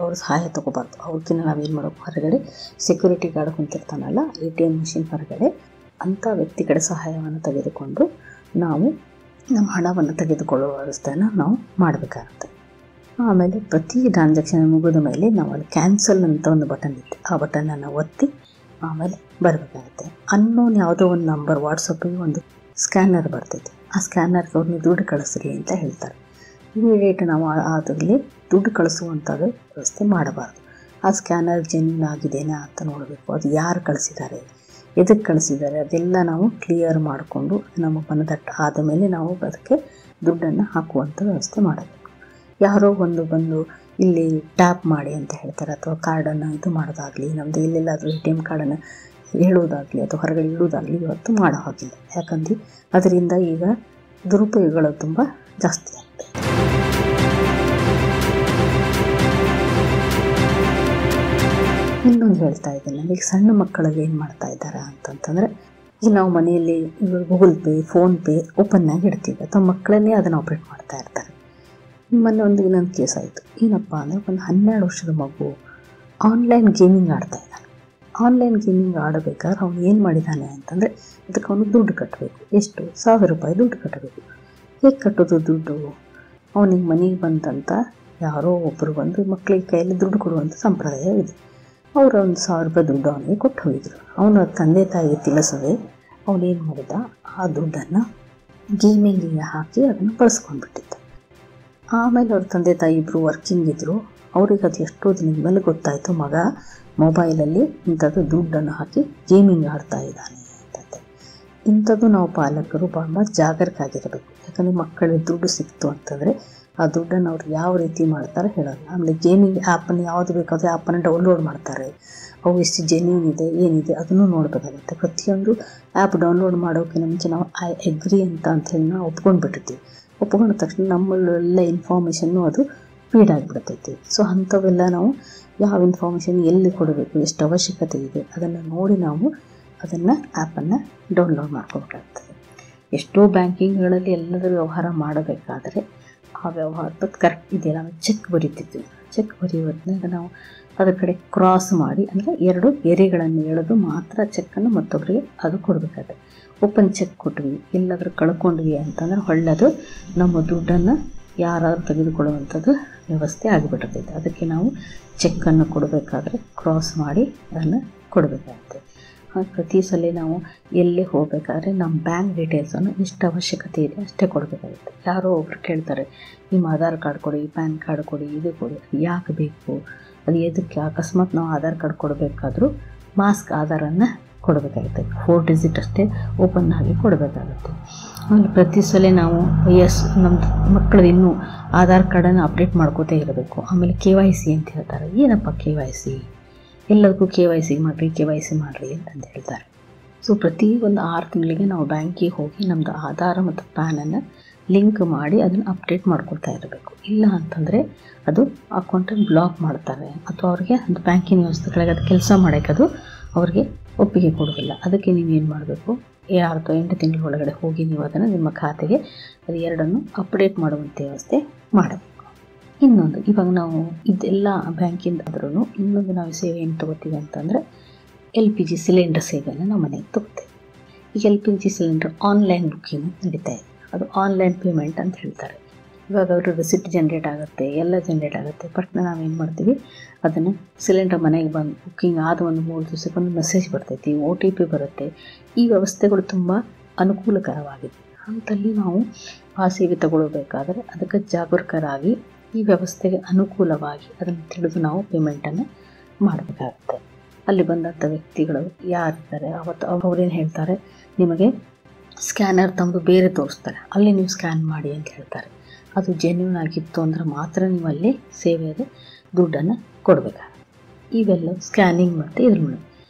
ಅವ್ರ ಸಹಾಯ ತೊಗೋಬಾರ್ದು. ಅವ್ರಿಗಿಂತ ನಾವೇನು ಮಾಡಬೇಕು, ಹೊರಗಡೆ ಸೆಕ್ಯೂರಿಟಿ ಗಾರ್ಡ್ ಕುಂತಿರ್ತಾನಲ್ಲ ATM ಮಿಷಿನ್ ಹೊರಗಡೆ, ಅಂಥ ವ್ಯಕ್ತಿ ಕಡೆ ಸಹಾಯವನ್ನು ತೆಗೆದುಕೊಂಡು ನಾವು ನಮ್ಮ ಹಣವನ್ನು ತೆಗೆದುಕೊಳ್ಳುವ ವ್ಯವಸ್ಥೆಯನ್ನು ನಾವು ಮಾಡಬೇಕಾಗುತ್ತೆ. ಆಮೇಲೆ ಪ್ರತಿ ಟ್ರಾನ್ಸಾಕ್ಷನ್ ಮುಗಿದ ಮೇಲೆ ನಾವು ಅಲ್ಲಿ ಕ್ಯಾನ್ಸಲ್ ಅಂತ ಒಂದು ಬಟನ್ ಇತ್ತು, ಆ ಬಟನನ್ನು ಒತ್ತಿ ಆಮೇಲೆ ಬರಬೇಕಾಗುತ್ತೆ. ಅನ್ನೋನ್ ಯಾವುದೋ ಒಂದು ನಂಬರ್ ವಾಟ್ಸಪ್ಪಿಗೆ ಒಂದು ಸ್ಕ್ಯಾನರ್ ಬರ್ತೈತೆ, ಆ ಸ್ಕ್ಯಾನರ್ಗೆ ಅವ್ರನ್ನ ದುಡ್ಡು ಕಳಿಸ್ರಿ ಅಂತ ಹೇಳ್ತಾರೆ. ಇಮಿಡಿಯೇಟ್ ನಾವು ಅದರಲ್ಲಿ ದುಡ್ಡು ಕಳಿಸುವಂಥದ್ದು ವ್ಯವಸ್ಥೆ ಮಾಡಬಾರ್ದು. ಆ ಸ್ಕ್ಯಾನರ್ ಜೆನ್ಯೂನ್ ಆಗಿದೆನಾ ಅಂತ ನೋಡಬೇಕು, ಅದು ಯಾರು ಕಳಿಸಿದ್ದಾರೆ, ಎದಕ್ಕೆ ಕಳಿಸಿದ್ದಾರೆ, ಅದೆಲ್ಲ ನಾವು ಕ್ಲಿಯರ್ ಮಾಡಿಕೊಂಡು ನಮ್ಮ ಮನದಟ್ಟು ಆದ ಮೇಲೆ ನಾವು ಅದಕ್ಕೆ ದುಡ್ಡನ್ನು ಹಾಕುವಂಥ ವ್ಯವಸ್ಥೆ ಮಾಡಬೇಕು. ಯಾರೋ ಬಂದು ಇಲ್ಲಿ ಟ್ಯಾಪ್ ಮಾಡಿ ಅಂತ ಹೇಳ್ತಾರೆ, ಅಥವಾ ಕಾರ್ಡನ್ನು ಇದು ಮಾಡೋದಾಗಲಿ, ನಮ್ಮದು ಎಲ್ಲೆಲ್ಲಾದರೂ ATM ಕಾರ್ಡನ್ನು ಹೇಳೋದಾಗಲಿ ಅಥವಾ ಹೊರಗಡೆ ಇಡೋದಾಗಲಿ ಇವತ್ತು ಮಾಡೋ ಹಾಗಿಲ್ಲ. ಯಾಕಂದರೆ ಅದರಿಂದ ಈಗ ದುರುಪಯೋಗಗಳು ತುಂಬ ಜಾಸ್ತಿ ಆಗ್ತದೆ. ಇನ್ನೊಂದು ಹೇಳ್ತಾ ಇದ್ದೀನಿ, ಈಗ ಸಣ್ಣ ಮಕ್ಕಳಿಗೆ ಏನು ಮಾಡ್ತಾ ಇದ್ದಾರೆ ಅಂತಂತಂದರೆ, ಈಗ ನಾವು ಮನೆಯಲ್ಲಿ ಇವಾಗ ಗೂಗಲ್ ಪೇ, ಫೋನ್ಪೇ ಓಪನ್ನಾಗಿ ಇಡ್ತೀವಿ, ಅಥವಾ ಮಕ್ಕಳನ್ನೇ ಅದನ್ನು ಆಪ್ರೇಟ್ ಮಾಡ್ತಾ ಇರ್ತಾರೆ. ಮೊನ್ನೆ ಇನ್ನೊಂದು ಕೇಸ್ ಆಯಿತು. ಏನಪ್ಪ ಅಂದರೆ, ಒಂದು 12 ವರ್ಷದ ಮಗು ಆನ್ಲೈನ್ ಗೇಮಿಂಗ್ ಆಡ್ತಾ ಇದ್ದಾನೆ. ಆನ್ಲೈನ್ ಗೇಮಿಂಗ್ ಆಡಬೇಕಾದ್ರೆ ಅವನು ಏನು ಮಾಡಿದ್ದಾನೆ ಅಂತಂದರೆ, ಅದಕ್ಕೆ ಅವನು ದುಡ್ಡು ಕಟ್ಟಬೇಕು. ಎಷ್ಟು? 1000 ರೂಪಾಯಿ ದುಡ್ಡು ಕಟ್ಟಬೇಕು. ಹೇಗೆ ಕಟ್ಟೋದು ದುಡ್ಡು? ಅವನಿಗೆ ಮನೆಗೆ ಬಂದಂಥ ಯಾರೋ ಒಬ್ಬರು ಬಂದು ಮಕ್ಕಳಿಗೆ ಕೈಯಲ್ಲಿ ದುಡ್ಡು ಕೊಡುವಂಥ ಸಂಪ್ರದಾಯ ಇದೆ. ಅವರು ಒಂದು 1000 ರೂಪಾಯಿ ದುಡ್ಡು ಅವನಿಗೆ ಕೊಟ್ಟು ಹೋಗಿದ್ರು. ಅವನ ತಂದೆ ತಾಯಿಗೆ ತಿಳಿಸದೆ ಅವನೇನು ಮಾಡಿದ, ಆ ದುಡ್ಡನ್ನು ಗೇಮಿಂಗಿಗೆ ಹಾಕಿ ಅದನ್ನು ಬಳಸ್ಕೊಂಡ್ಬಿಟ್ಟಿದ್ದ. ಆಮೇಲೆ ಅವ್ರ ತಂದೆ ತಾಯಿ ಇಬ್ಬರು ವರ್ಕಿಂಗ್ ಇದ್ದರು. ಅವ್ರಿಗೆ ಅದು ಎಷ್ಟೋ ದಿನದ ಮೇಲೆ ಗೊತ್ತಾಯಿತು, ಮಗ ಮೊಬೈಲಲ್ಲಿ ಇಂಥದ್ದು ದುಡ್ಡನ್ನು ಹಾಕಿ ಗೇಮಿಂಗ್ ಆಡ್ತಾ ಇದ್ದಾನೆ ಅಂತಂತೆ. ಇಂಥದ್ದು ನಾವು ಪಾಲಕರು ಭಾಳ ಜಾಗರೂಕರಾಗಿರಬೇಕು. ಯಾಕಂದರೆ ಮಕ್ಕಳಿಗೆ ದುಡ್ಡು ಸಿಕ್ತು ಅಂತಂದರೆ ಆ ದುಡ್ಡನ್ನು ಅವ್ರು ಯಾವ ರೀತಿ ಮಾಡ್ತಾರೆ ಹೇಳೋಲ್ಲ. ಆಮೇಲೆ ಗೇಮಿಂಗ್ ಆ್ಯಪನ್ನು ಯಾವುದು ಬೇಕಾದರೆ ಆ್ಯಪನ್ನು ಡೌನ್ಲೋಡ್ ಮಾಡ್ತಾರೆ. ಅವು ಎಷ್ಟು ಜೆನ್ಯೂನ್ ಇದೆ ಏನಿದೆ ಅದನ್ನು ನೋಡಬೇಕಾಗುತ್ತೆ. ಪ್ರತಿಯೊಂದು ಆ್ಯಪ್ ಡೌನ್ಲೋಡ್ ಮಾಡೋಕ್ಕಿಂತ ಮುಂಚೆ ನಾವು ಐ ಅಗ್ರಿ ಅಂತೇಳಿ ನಾವು ಒಪ್ಕೊಂಡ್ಬಿಟ್ಟಿರ್ತೀವಿ. ಒಪ್ಕೊಂಡ ತಕ್ಷಣ ನಮ್ಮಲ್ಲೆಲ್ಲ ಇನ್ಫಾರ್ಮೇಷನ್ನು ಅದು ಫೀಡ್ ಆಗಿಬಿಡ್ತೈತಿ. ಸೊ ಅಂಥವೆಲ್ಲ ನಾವು ಯಾವ ಇನ್ಫಾರ್ಮೇಷನ್ ಎಲ್ಲಿ ಕೊಡಬೇಕು, ಎಷ್ಟು ಅವಶ್ಯಕತೆ ಇದೆ ಅದನ್ನು ನೋಡಿ ನಾವು ಅದನ್ನು ಆ್ಯಪನ್ನು ಡೌನ್ಲೋಡ್ ಮಾಡ್ಕೋಬೇಕಾಗ್ತದೆ. ಎಷ್ಟೋ ಬ್ಯಾಂಕಿಂಗ್ಗಳಲ್ಲಿ ಎಲ್ಲದರ ವ್ಯವಹಾರ ಮಾಡಬೇಕಾದ್ರೆ ಆ ವ್ಯವಹಾರದ ಕರೆಕ್ಟ್ ಇದೆಯಲ್ಲ, ನಾವು ಚೆಕ್ ಬರೀತಿದ್ವಿ. ಚೆಕ್ ಬರೆಯುವುದನ್ನಾಗ ನಾವು ಅದರ ಕಡೆ ಕ್ರಾಸ್ ಮಾಡಿ, ಅಂದರೆ 2 ಗೆರೆಗಳನ್ನು ಎಳೆದು ಮಾತ್ರ ಚೆಕ್ಕನ್ನು ಮತ್ತೊಬ್ಬರಿಗೆ ಅದು ಕೊಡಬೇಕಾಗುತ್ತೆ. ಓಪನ್ ಚೆಕ್ ಕೊಟ್ವಿ, ಎಲ್ಲಾದರೂ ಕಳ್ಕೊಂಡ್ವಿ ಅಂತಂದ್ರೆ ಒಳ್ಳೆಯದು ನಮ್ಮ ದುಡ್ಡನ್ನು ಯಾರಾದರೂ ತೆಗೆದುಕೊಳ್ಳುವಂಥದ್ದು ವ್ಯವಸ್ಥೆ ಆಗಿಬಿಟ್ಟಿರ್ತೈತೆ. ಅದಕ್ಕೆ ನಾವು ಚೆಕ್ಕನ್ನು ಕೊಡಬೇಕಾದ್ರೆ ಕ್ರಾಸ್ ಮಾಡಿ ಅದನ್ನು ಕೊಡಬೇಕಾಗುತ್ತೆ. ಪ್ರತಿ ಸಲ ನಾವು ಎಲ್ಲೇ ಹೋಗಬೇಕಾದ್ರೆ ನಮ್ಮ ಬ್ಯಾಂಕ್ ಡೀಟೇಲ್ಸನ್ನು ಎಷ್ಟು ಅವಶ್ಯಕತೆ ಇದೆ ಅಷ್ಟೇ ಕೊಡಬೇಕಾಗುತ್ತೆ. ಯಾರೋ ಒಬ್ರು ಕೇಳ್ತಾರೆ, ನಿಮ್ಮ ಆಧಾರ್ ಕಾರ್ಡ್ ಕೊಡಿ, ಪ್ಯಾನ್ ಕಾರ್ಡ್ ಕೊಡಿ, ಇದು ಕೊಡಿ, ಅದು ಯಾಕೆ ಬೇಕು, ಅದು ಎದಕ್ಕೆ? ಅಕಸ್ಮಾತ್ ನಾವು ಆಧಾರ್ ಕಾರ್ಡ್ ಕೊಡಬೇಕಾದ್ರೂ ಮಾಸ್ಕ್ ಆಧಾರನ್ನು ಕೊಡಬೇಕಾಗುತ್ತೆ. 4 ಡಿಜಿಟ್ ಅಷ್ಟೇ ಓಪನ್ ಆಗಿ ಕೊಡಬೇಕಾಗುತ್ತೆ. ಆಮೇಲೆ ಪ್ರತಿ ಸಲ ನಾವು ನಮ್ಮದು ಮಕ್ಕಳದ್ದು ಇನ್ನೂ ಆಧಾರ್ ಕಾರ್ಡನ್ನು ಅಪ್ಡೇಟ್ ಮಾಡ್ಕೋತೇ ಇರಬೇಕು. ಆಮೇಲೆ KYC ಅಂತ ಹೇಳ್ತಾರೆ. ಏನಪ್ಪ KYC? ಎಲ್ಲದಕ್ಕೂ KYC ಮಾಡಿರಿ ಅಂತಂದು ಹೇಳ್ತಾರೆ. ಸೊ ಪ್ರತಿ ಒಂದು 6 ತಿಂಗಳಿಗೆ ನಾವು ಬ್ಯಾಂಕಿಗೆ ಹೋಗಿ ನಮ್ಮದು ಆಧಾರ ಮತ್ತು ಪ್ಯಾನನ್ನು ಲಿಂಕ್ ಮಾಡಿ ಅದನ್ನು ಅಪ್ಡೇಟ್ ಮಾಡ್ಕೊಳ್ತಾ ಇರಬೇಕು. ಇಲ್ಲ ಅಂತಂದರೆ ಅದು ಅಕೌಂಟನ್ನು ಬ್ಲಾಕ್ ಮಾಡ್ತಾರೆ, ಅಥವಾ ಅವ್ರಿಗೆ ಅದು ಬ್ಯಾಂಕಿನ ವ್ಯವಸ್ಥೆಗಳಿಗೆ ಅದು ಕೆಲಸ ಮಾಡೋಕ್ಕೆ ಅದು ಅವ್ರಿಗೆ ಒಪ್ಪಿಗೆ ಕೊಡೋದಿಲ್ಲ. ಅದಕ್ಕೆ ನೀವೇನು ಮಾಡಬೇಕು, 6 ಅಥವಾ 8 ತಿಂಗಳ ಒಳಗಡೆ ಹೋಗಿ ನೀವು ಅದನ್ನು ನಿಮ್ಮ ಖಾತೆಗೆ ಅದು 2 ಅಪ್ಡೇಟ್ ಮಾಡುವಂಥ ವ್ಯವಸ್ಥೆ ಮಾಡಬೇಕು. ಇನ್ನೊಂದು, ಇವಾಗ ನಾವು ಇದೆಲ್ಲ ಬ್ಯಾಂಕಿಂದ ಆದ್ರೂ ಇನ್ನೊಂದು ನಾವು ಸೇವೆ ಏನು ತೊಗೋತೀವಿ ಅಂತಂದರೆ LPG ಸಿಲಿಂಡರ್ ಸೇವೆಯನ್ನು ನಾವು ಮನೆಗೆ ತೊಗೋತೇವೆ. ಈಗ LPG ಸಿಲಿಂಡರ್ ಆನ್ಲೈನ್ ಬುಕ್ಕಿಂಗ್ ನಡೀತಾ ಇದೆ. ಅದು ಆನ್ಲೈನ್ ಪೇಮೆಂಟ್ ಅಂತ ಹೇಳ್ತಾರೆ. ಇವಾಗ ಅವರು ರಿಸಿಪ್ಟ್ ಜನ್ರೇಟ್ ಆಗುತ್ತೆ, ಎಲ್ಲ ಜನ್ರೇಟ್ ಆಗುತ್ತೆ. ಬಟ್ ನಾವೇನು ಮಾಡ್ತೀವಿ, ಅದನ್ನು ಸಿಲಿಂಡರ್ ಮನೆಗೆ ಬಂದು ಬುಕ್ಕಿಂಗ್ ಆದ ಒಂದು 3 ದಿವಸಕ್ಕೊಂದು ಮೆಸೇಜ್ ಬರ್ತೈತಿ, OTP ಬರುತ್ತೆ. ಈ ವ್ಯವಸ್ಥೆಗಳು ತುಂಬ ಅನುಕೂಲಕರವಾಗಿದೆ. ಅಂತಲ್ಲಿ ನಾವು ಆ ಸೇವೆ ತಗೊಳ್ಬೇಕಾದ್ರೆ ಅದಕ್ಕೆ ಜಾಗರೂಕರಾಗಿ ಈ ವ್ಯವಸ್ಥೆಗೆ ಅನುಕೂಲವಾಗಿ ಅದನ್ನು ತಿಳಿದು ನಾವು ಪೇಮೆಂಟನ್ನು ಮಾಡಬೇಕಾಗುತ್ತೆ. ಅಲ್ಲಿ ಬಂದಂಥ ವ್ಯಕ್ತಿಗಳು ಯಾರಿದ್ದಾರೆ ಅವತ್ತು ಅವ್ರೇನು ಹೇಳ್ತಾರೆ, ನಿಮಗೆ ಸ್ಕ್ಯಾನರ್ ತಮ್ಮದು ಬೇರೆ ತೋರಿಸ್ತಾರೆ, ಅಲ್ಲಿ ನೀವು ಸ್ಕ್ಯಾನ್ ಮಾಡಿ ಅಂತ ಹೇಳ್ತಾರೆ. ಅದು ಜೆನ್ಯೂನ್ ಆಗಿತ್ತು ಅಂದ್ರೆ ಮಾತ್ರ ನೀವು ಅಲ್ಲಿ ಸೇವೆಗೆ ದುಡ್ಡನ್ನು ಕೊಡಬೇಕಾಗುತ್ತೆ. ಇವೆಲ್ಲ ಸ್ಕ್ಯಾನಿಂಗ್ ಮತ್ತು ಇದ್ರ ಮೇಲೆ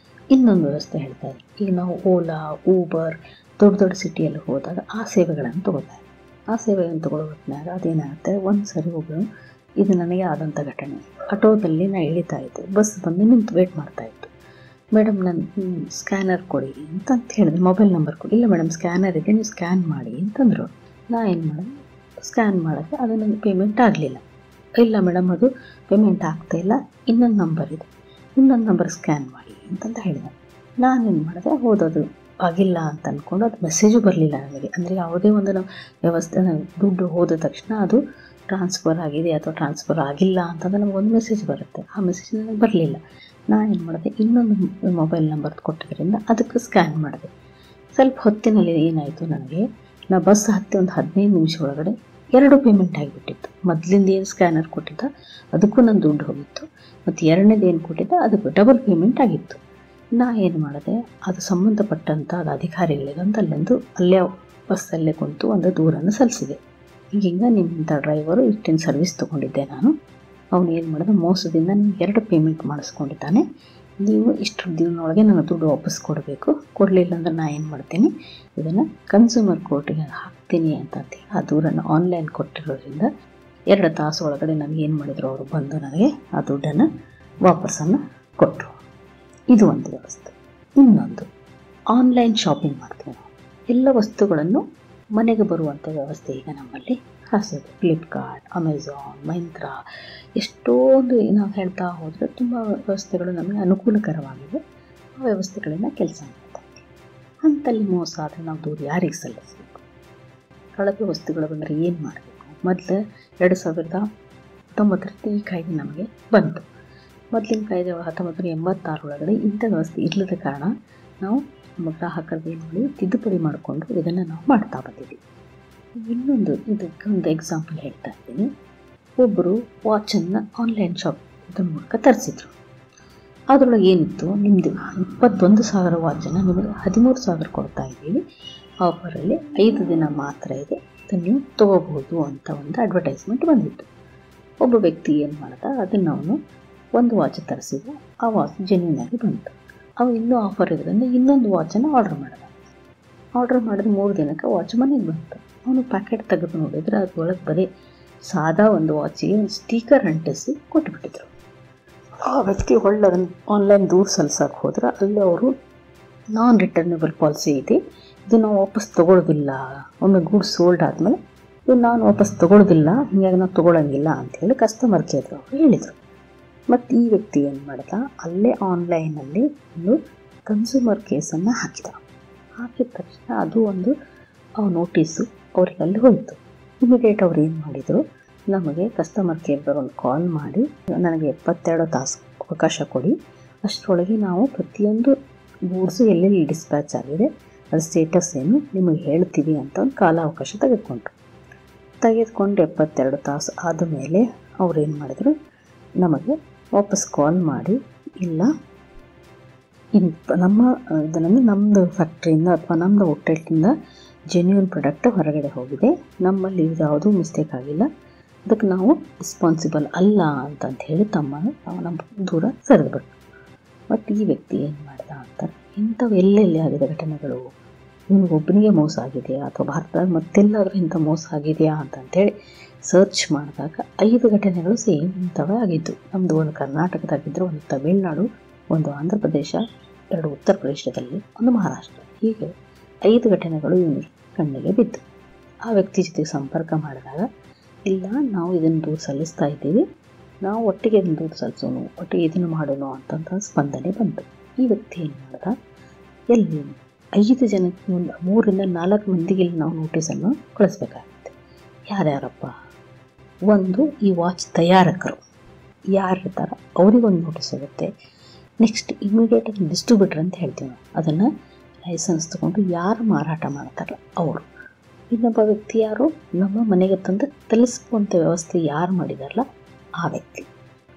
ಇನ್ನೊಂದು ವ್ಯವಸ್ಥೆ ಹೇಳ್ತಾರೆ. ಈಗ ನಾವು ಓಲಾ, ಊಬರ್ ದೊಡ್ಡ ಸಿಟಿಯಲ್ಲಿ ಹೋದಾಗ ಆ ಸೇವೆಗಳನ್ನು ತೊಗೋತಾರೆ. ಆ ಸೇವೆಯನ್ನು ತೊಗೊಳ್ಳೋ ಹೊತ್ತಿನಾಗ ಅದೇನಾಗುತ್ತೆ, ಒಂದು ಸರಿ ಒಬ್ಬರು, ಇದು ನನಗೆ ಆದಂಥ ಘಟನೆ. ಆಟೋದಲ್ಲಿ ನಾನು ಇಳಿತಾ ಇದ್ದೆ, ಬಸ್ ಬಂದು ನಿಂತು ವೇಟ್ ಮಾಡ್ತಾಯಿತ್ತು. ಮೇಡಮ್ ನನ್ನ ಸ್ಕ್ಯಾನರ್ ಕೊಡಿ ಅಂತ ಹೇಳಿದೆ, ಮೊಬೈಲ್ ನಂಬರ್ ಕೊಡಿ. ಇಲ್ಲ ಮೇಡಮ್ ಸ್ಕ್ಯಾನರ್ ಇದೆ, ನೀವು ಸ್ಕ್ಯಾನ್ ಮಾಡಿ ಅಂತಂದರು. ನಾ ಏನು ಮಾಡಿದೆ, ಸ್ಕ್ಯಾನ್ ಮಾಡೋಕ್ಕೆ ಅದು ನನಗೆ ಪೇಮೆಂಟ್ ಆಗಲಿಲ್ಲ. ಇಲ್ಲ ಮೇಡಮ್, ಅದು ಪೇಮೆಂಟ್ ಆಗ್ತಾಯಿಲ್ಲ, ಇನ್ನೊಂದು ನಂಬರ್ ಇದೆ, ಇನ್ನೊಂದು ನಂಬರ್ ಸ್ಕ್ಯಾನ್ ಮಾಡಿ ಅಂತಂತ ಹೇಳಿದೆ. ನಾನೇನು ಮಾಡಿದೆ, ಓದೋದು ಆಗಿಲ್ಲ ಅಂತ ಅಂದ್ಕೊಂಡು ಅದು ಮೆಸೇಜು ಬರಲಿಲ್ಲ ನನಗೆ. ಅಂದರೆ ಯಾವುದೇ ಒಂದು ನಾವು ವ್ಯವಸ್ಥೆ ದುಡ್ಡು ಹೋದ ತಕ್ಷಣ ಅದು ಟ್ರಾನ್ಸ್ಫರ್ ಆಗಿದೆ ಅಥವಾ ಟ್ರಾನ್ಸ್ಫರ್ ಆಗಿಲ್ಲ ಅಂತಂದ್ರೆ ನಮಗೊಂದು ಮೆಸೇಜ್ ಬರುತ್ತೆ. ಆ ಮೆಸೇಜ್ ನನಗೆ ಬರಲಿಲ್ಲ. ನಾನೇನು ಮಾಡಿದೆ, ಇನ್ನೊಂದು ಮೊಬೈಲ್ ನಂಬರ್ ಕೊಟ್ಟಿದ್ದರಿಂದ ಅದಕ್ಕೆ ಸ್ಕ್ಯಾನ್ ಮಾಡಿದೆ. ಸ್ವಲ್ಪ ಹೊತ್ತಿನಲ್ಲಿ ಏನಾಯಿತು, ನನಗೆ ನಾ ಬಸ್ ಹತ್ತಿ ಒಂದು 15 ನಿಮಿಷ ಒಳಗಡೆ 2 ಪೇಮೆಂಟ್ ಆಗಿಬಿಟ್ಟಿತ್ತು. ಮೊದಲಿಂದ ಏನು ಸ್ಕ್ಯಾನರ್ ಕೊಟ್ಟಿದ್ದ ಅದಕ್ಕೂ ನನ್ನ ದುಡ್ಡು ಹೋಗಿತ್ತು, ಮತ್ತು ಎರಡನೇದು ಏನು ಕೊಟ್ಟಿದ್ದ ಅದಕ್ಕೂ ಡಬಲ್ ಪೇಮೆಂಟ್ ಆಗಿತ್ತು. ನಾ ಏನು ಮಾಡಿದೆ, ಅದು ಸಂಬಂಧಪಟ್ಟಂಥ ಅಧಿಕಾರಿಗಳಿಗೆ ಅಂತ ಅಲ್ಲೇ ಬಸ್ಸಲ್ಲೇ ಕುಂತು ಒಂದು ದೂರನ್ನು ಸಲ್ಲಿಸಿದೆ. ಹಿಂಗೆ ನಿಮ್ಮಿಂಥ ಡ್ರೈವರು ಇಷ್ಟಿನ ಸರ್ವಿಸ್ ತೊಗೊಂಡಿದ್ದೆ ನಾನು, ಅವನು ಏನು ಮಾಡಿದ, ಮೋಸದಿಂದ ನಿಮ್ಗೆ 2 ಪೇಮೆಂಟ್ ಮಾಡಿಸ್ಕೊಂಡಿದ್ದಾನೆ, ನೀವು ಇಷ್ಟು ದಿನದೊಳಗೆ ನನ್ನ ದುಡ್ಡು ವಾಪಸ್ ಕೊಡಬೇಕು, ಕೊಡಲಿಲ್ಲ ಅಂದ್ರೆ ನಾನು ಏನು ಮಾಡ್ತೀನಿ, ಇದನ್ನು ಕನ್ಸ್ಯೂಮರ್ ಕೋರ್ಟಿಗೆ ಹಾಕ್ತೀನಿ ಅಂತಂದು ಆ ದೂರನ್ನು ಆನ್ಲೈನ್ ಕೊಟ್ಟಿರೋದ್ರಿಂದ 2 ತಾಸು ಒಳಗಡೆ ನನಗೆ ಏನು ಮಾಡಿದ್ರು, ಅವರು ಬಂದು ನನಗೆ ಆ ದುಡ್ಡನ್ನು ವಾಪಸ್ಸನ್ನು ಕೊಟ್ಟರು. ಇದು ಒಂದು ವ್ಯವಸ್ಥೆ. ಇನ್ನೊಂದು, ಆನ್ಲೈನ್ ಶಾಪಿಂಗ್ ಮಾಡ್ತೀವಿ ನಾವು. ಎಲ್ಲ ವಸ್ತುಗಳನ್ನು ಮನೆಗೆ ಬರುವಂಥ ವ್ಯವಸ್ಥೆ ಈಗ ನಮ್ಮಲ್ಲಿ ಹಾಸಿದೆ. ಫ್ಲಿಪ್ಕಾರ್ಟ್, ಅಮೆಝಾನ್, ಮೈಂತ್ರಾ, ಎಷ್ಟೊಂದು ನಾವು ಹೇಳ್ತಾ ಹೋದರೆ ತುಂಬ ವ್ಯವಸ್ಥೆಗಳು ನಮಗೆ ಅನುಕೂಲಕರವಾಗಿವೆ. ಆ ವ್ಯವಸ್ಥೆಗಳಿಂದ ಕೆಲಸ ಮಾಡ್ತಾ ಇದ್ದೀವಿ. ಅಂಥಲ್ಲಿ ಮೋಸ ಆದರೆ ನಾವು ದೂರ ಯಾರಿಗೆ ಸಲ್ಲಿಸಬೇಕು? ಕಳಪೆ ವಸ್ತುಗಳು ಬಂದರೆ ಏನು ಮಾಡಬೇಕು? ಮೊದಲು 2019 ಈ ಕಾಯ್ದೆ ನಮಗೆ ಬಂತು. ಮೊದಲಿನ ಕಾಯ್ದೆ 1986 ಒಳಗಡೆ ಇಂಥ ವ್ಯವಸ್ಥೆ ಇಲ್ಲದ ಕಾರಣ ನಾವು ನಮ್ಮ ಗ್ರಾಹಕರಿಗೆ ಏನು ಮಾಡಿ ತಿದ್ದುಪಡಿ ಮಾಡಿಕೊಂಡು ಇದನ್ನು ನಾವು ಮಾಡ್ತಾ ಬಂದಿದ್ದೀವಿ. ಇನ್ನೊಂದು ಇದಕ್ಕೆ ಒಂದು ಎಕ್ಸಾಂಪಲ್ ಹೇಳ್ತಾ ಇದ್ದೀನಿ. ಒಬ್ಬರು ವಾಚನ್ನು ಆನ್ಲೈನ್ ಶಾಪ್ ಇದ್ರ ಮೂಲಕ ತರಿಸಿದ್ರು. ಅದರೊಳಗೆ ಏನಿತ್ತು, ನಿಮ್ಮದು 21,000 ವಾಚನ್ನು ನಿಮಗೆ 13,000 ಕೊಡ್ತಾ ಇದ್ದೀವಿ, ಆಫರಲ್ಲಿ 5 ದಿನ ಮಾತ್ರ ಇದೆ, ಅದನ್ನು ನೀವು ತೊಗೋಬಹುದು ಅಂತ ಒಂದು ಅಡ್ವರ್ಟೈಸ್ಮೆಂಟ್ ಬಂದಿತ್ತು. ಒಬ್ಬ ವ್ಯಕ್ತಿ ಏನು ಮಾಡ್ದ, ಅದನ್ನು ಅವನು ಒಂದು ವಾಚ್ ತರಿಸಿದ. ಆ ವಾಚ್ ಜೆನ್ಯೂನ್ ಆಗಿ ಬಂತು. ಅವನು ಇನ್ನೂ ಆಫರ್ ಇದರಿಂದ ಇನ್ನೊಂದು ವಾಚನ್ನು ಆರ್ಡರ್ ಮಾಡಿದ. ಆರ್ಡರ್ ಮಾಡಿದ 3 ದಿನಕ್ಕೆ ವಾಚ್ ಮನೆಗೆ ಬಂತು. ಅವನು ಪ್ಯಾಕೆಟ್ ತೆಗೆದು ನೋಡಿದರೆ ಅದರೊಳಗೆ ಬರೀ ಸಾದಾ ಒಂದು ವಾಚಿಗೆ ಒಂದು ಸ್ಟಿಕರ್ ಅಂಟಿಸಿ ಕೊಟ್ಟುಬಿಟ್ಟಿದ್ರು. ಆ ವ್ಯಕ್ತಿ ಒಳ್ಳೆದನ್ನು ಆನ್ಲೈನ್ ದೂರ ಸಲ್ಲಿಸೋಕೆ ಹೋದ್ರೆ ಅಲ್ಲಿ ಅವರು ನಾನ್ ರಿಟರ್ನಬಲ್ ಪಾಲಿಸಿ ಇದೆ, ಇದು ನಾವು ವಾಪಸ್ ತೊಗೊಳ್ಳೋದಿಲ್ಲ, ಒಮ್ಮೆ ಗೂಡ್ಸ್ ಸೋಲ್ಡ್ ಆದಮೇಲೆ ಇದು ನಾನು ವಾಪಸ್ ತೊಗೊಳ್ಳೋದಿಲ್ಲ, ಹೀಗಾಗಿ ನಾವು ತೊಗೊಳಂಗಿಲ್ಲ ಅಂಥೇಳಿ ಕಸ್ಟಮರ್ ಕೇರ್ ಅವರು ಹೇಳಿದರು. ಮತ್ತು ಈ ವ್ಯಕ್ತಿ ಏನು ಮಾಡ್ದ, ಅಲ್ಲೇ ಆನ್ಲೈನಲ್ಲಿ ಒಂದು ಕನ್ಸ್ಯೂಮರ್ ಕೇಸನ್ನು ಹಾಕಿದ ತಕ್ಷಣ ಅದು ಒಂದು ನೋಟಿಸು ಅವ್ರಿಗೆ ಅಲ್ಲಿ ಹೋಯಿತು. ಇಮಿಡಿಯೇಟ್ ಅವ್ರು ಏನು ಮಾಡಿದರು, ನಮಗೆ ಕಸ್ಟಮರ್ ಕೇರ್ದವ್ರೊಂದು ಕಾಲ್ ಮಾಡಿ ನನಗೆ 72 ತಾಸು ಅವಕಾಶ ಕೊಡಿ, ಅಷ್ಟರೊಳಗೆ ನಾವು ಪ್ರತಿಯೊಂದು ಗೂಡ್ಸು ಎಲ್ಲೆಲ್ಲಿ ಡಿಸ್ಪ್ಯಾಚ್ ಆಗಿದೆ ಅದು ಸ್ಟೇಟಸ್ ಏನು ನಿಮಗೆ ಹೇಳ್ತೀವಿ ಅಂತ ಒಂದು ಕಾಲಾವಕಾಶ ತೆಗೆದುಕೊಂಡು 72 ತಾಸು ಆದಮೇಲೆ ಅವ್ರೇನು ಮಾಡಿದರು, ನಮಗೆ ವಾಪಸ್ ಕಾಲ್ ಮಾಡಿ, ಇಲ್ಲ ಇದನ್ನು ನಮ್ಮದು ಫ್ಯಾಕ್ಟ್ರಿಯಿಂದ ಅಥವಾ ನಮ್ಮದು ಔಟ್ಲೆಟಿಂದ ಜೆನ್ಯೂನ್ ಪ್ರಾಡಕ್ಟ್ ಹೊರಗಡೆ ಹೋಗಿದೆ, ನಮ್ಮಲ್ಲಿ ಯಾವುದೂ ಮಿಸ್ಟೇಕ್ ಆಗಿಲ್ಲ, ಅದಕ್ಕೆ ನಾವು ರೆಸ್ಪಾನ್ಸಿಬಲ್ ಅಲ್ಲ ಅಂತಂತ ಹೇಳಿ ನಾವು ನಮ್ಮ ದೂರ ಸರಿದ್ಬಿಟ್ಟು. ಬಟ್ ಈ ವ್ಯಕ್ತಿ ಏನು ಮಾಡ್ದ ಅಂತಾರೆ, ಇಂಥವು ಎಲ್ಲೆಲ್ಲಿ ಆಗಿದೆ ಘಟನೆಗಳು, ಇವನಿಗೊಬ್ಬನಿಗೆ ಮೋಸ ಆಗಿದೆಯಾ ಅಥವಾ ಭಾರತದಲ್ಲಿ ಮತ್ತೆಲ್ಲಾದರೂ ಇಂಥ ಮೋಸ ಆಗಿದೆಯಾ ಅಂತಂತೇಳಿ ಸರ್ಚ್ ಮಾಡಿದಾಗ 5 ಘಟನೆಗಳು ಸೇಮ್ ಇಂಥವೇ ಆಗಿದ್ದು. ನಮ್ಮದು ಒಂದು ಕರ್ನಾಟಕದಾಗಿದ್ದರೆ, ಒಂದು ತಮಿಳುನಾಡು, ಒಂದು ಆಂಧ್ರ ಪ್ರದೇಶ, 2 ಉತ್ತರ ಪ್ರದೇಶದಲ್ಲಿ, ಒಂದು ಮಹಾರಾಷ್ಟ್ರ, ಹೀಗೆ 5 ಘಟನೆಗಳು ಇವನಿಗೆ ಕಣ್ಣಿಗೆ ಬಿದ್ದು. ಆ ವ್ಯಕ್ತಿ ಜೊತೆ ಸಂಪರ್ಕ ಮಾಡಿದಾಗ, ಇಲ್ಲ ನಾವು ಇದನ್ನು ದೂರ ಸಲ್ಲಿಸ್ತಾ ಇದ್ದೀವಿ, ನಾವು ಒಟ್ಟಿಗೆ ಇದನ್ನು ದೂರ ಸಲ್ಲಿಸೋಣ, ಒಟ್ಟಿಗೆ ಇದನ್ನು ಮಾಡೋಣ ಅಂತಂತ ಸ್ಪಂದನೆ ಬಂತು. ಈ ವ್ಯಕ್ತಿ ಏನು ಮಾಡ್ದ, ಎಲ್ಲಿ 5 ಜನಕ್ಕೆ, ಒಂದು 3 ರಿಂದ 4 ಮಂದಿಗೆ ನಾವು ನೋಟಿಸನ್ನು ಕಳಿಸ್ಬೇಕಾಗುತ್ತೆ. ಯಾರ್ಯಾರಪ್ಪ? ಒಂದು, ಈ ವಾಚ್ ತಯಾರಕರು ಯಾರಿರ್ತಾರ ಅವರಿಗೊಂದು ನೋಟಿಸ್ ಆಗುತ್ತೆ. ನೆಕ್ಸ್ಟ್ ಇಮಿಡಿಯೇಟಾಗಿ ಡಿಸ್ಟ್ರಿಬ್ಯೂಟರ್ ಅಂತ ಹೇಳ್ತೀವಿ ನಾವು, ಅದನ್ನು ಲೈಸೆನ್ಸ್ ತೊಗೊಂಡು ಯಾರು ಮಾರಾಟ ಮಾಡ್ತಾರ ಅವರು. ಇನ್ನೊಬ್ಬ ವ್ಯಕ್ತಿ ಯಾರು, ನಮ್ಮ ಮನೆಗೆ ತಂದು ತಲುಪಿಸುವಂಥ ವ್ಯವಸ್ಥೆ ಯಾರು ಮಾಡಿದಾರಲ್ಲ ಆ ವ್ಯಕ್ತಿ.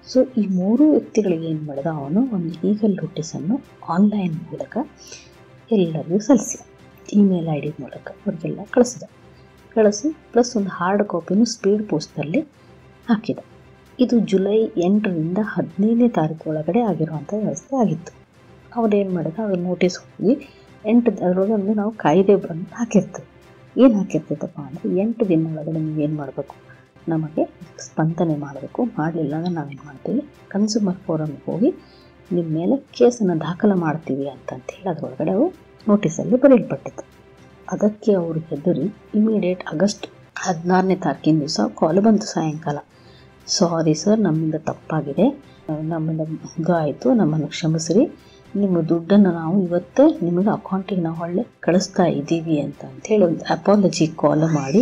ಸೊ ಈ 3 ವ್ಯಕ್ತಿಗಳಿಗೆ ಏನು ಮಾಡಿದ, ಅವನು ಒಂದು ಲೀಗಲ್ ನೋಟಿಸನ್ನು ಆನ್ಲೈನ್ ಮೂಲಕ ಎಲ್ಲರಿಗೂ ಸಲ್ಲಿಸಿದ, ಇಮೇಲ್ ID ಮೂಲಕ ಅವ್ರಿಗೆಲ್ಲ ಕಳಿಸಿ ಪ್ಲಸ್ ಒಂದು ಹಾರ್ಡ್ ಕಾಪಿನೂ ಸ್ಪೀಡ್ ಪೋಸ್ಟಲ್ಲಿ ಹಾಕಿದ. ಇದು ಜುಲೈ 8ರಿಂದ 15ನೇ ತಾರೀಕು ಒಳಗಡೆ ಆಗಿರುವಂಥ ವ್ಯವಸ್ಥೆ ಆಗಿತ್ತು. ಅವ್ರೇನು ಮಾಡಿದ, ಅವ್ರ ನೋಟಿಸ್ ಹೋಗಿ 8 ಅದರೊಳಗೆ ನಾವು ಕಾಯ್ದೆ ಬಂದು ಹಾಕಿರ್ತೀವಿ. ಏನು ಹಾಕಿರ್ತೈತಪ್ಪ ಅಂದರೆ 8 ದಿನ ಒಳಗಡೆ ನೀವೇನು ಮಾಡಬೇಕು, ನಮಗೆ ಸ್ಪಂದನೆ ಮಾಡಬೇಕು, ಮಾಡಲಿಲ್ಲ ಅಂದರೆ ನಾವೇನು ಮಾಡ್ತೀವಿ, ಕನ್ಸ್ಯೂಮರ್ ಫೋರಮ್ಗೆ ಹೋಗಿ ನಿಮ್ಮ ಮೇಲೆ ಕೇಸನ್ನು ದಾಖಲು ಮಾಡ್ತೀವಿ ಅಂತಂತೇಳಿ ಅದರೊಳಗಡೆ ಅವು ನೋಟಿಸಲ್ಲಿ ಬರೆಯಲ್ಪಟ್ಟಿತ್ತು. ಅದಕ್ಕೆ ಅವರು ಹೆದರಿ ಇಮಿಡಿಯೇಟ್ ಆಗಸ್ಟ್ 16ನೇ ತಾರೀಕಿನ ದಿವಸ ಕಾಲ್ ಬಂತು ಸಾಯಂಕಾಲ. ಸಾರಿ ಸರ್, ನಮ್ಮಿಂದ ತಪ್ಪಾಗಿದೆ, ನಮ್ಮಿಂದ ಇದು ಆಯಿತು, ನಮ್ಮನ್ನು ಕ್ಷಮಿಸ್ರಿ, ನಿಮ್ಮ ದುಡ್ಡನ್ನು ನಾವು ಇವತ್ತೇ ನಿಮಗೆ ಅಕೌಂಟಿಗೆ ನಾವು ಒಳ್ಳೆ ಕಳಿಸ್ತಾ ಇದ್ದೀವಿ ಅಂತೇಳಿ ಒಂದು ಅಪಾಲಜಿ ಕಾಲ್ ಮಾಡಿ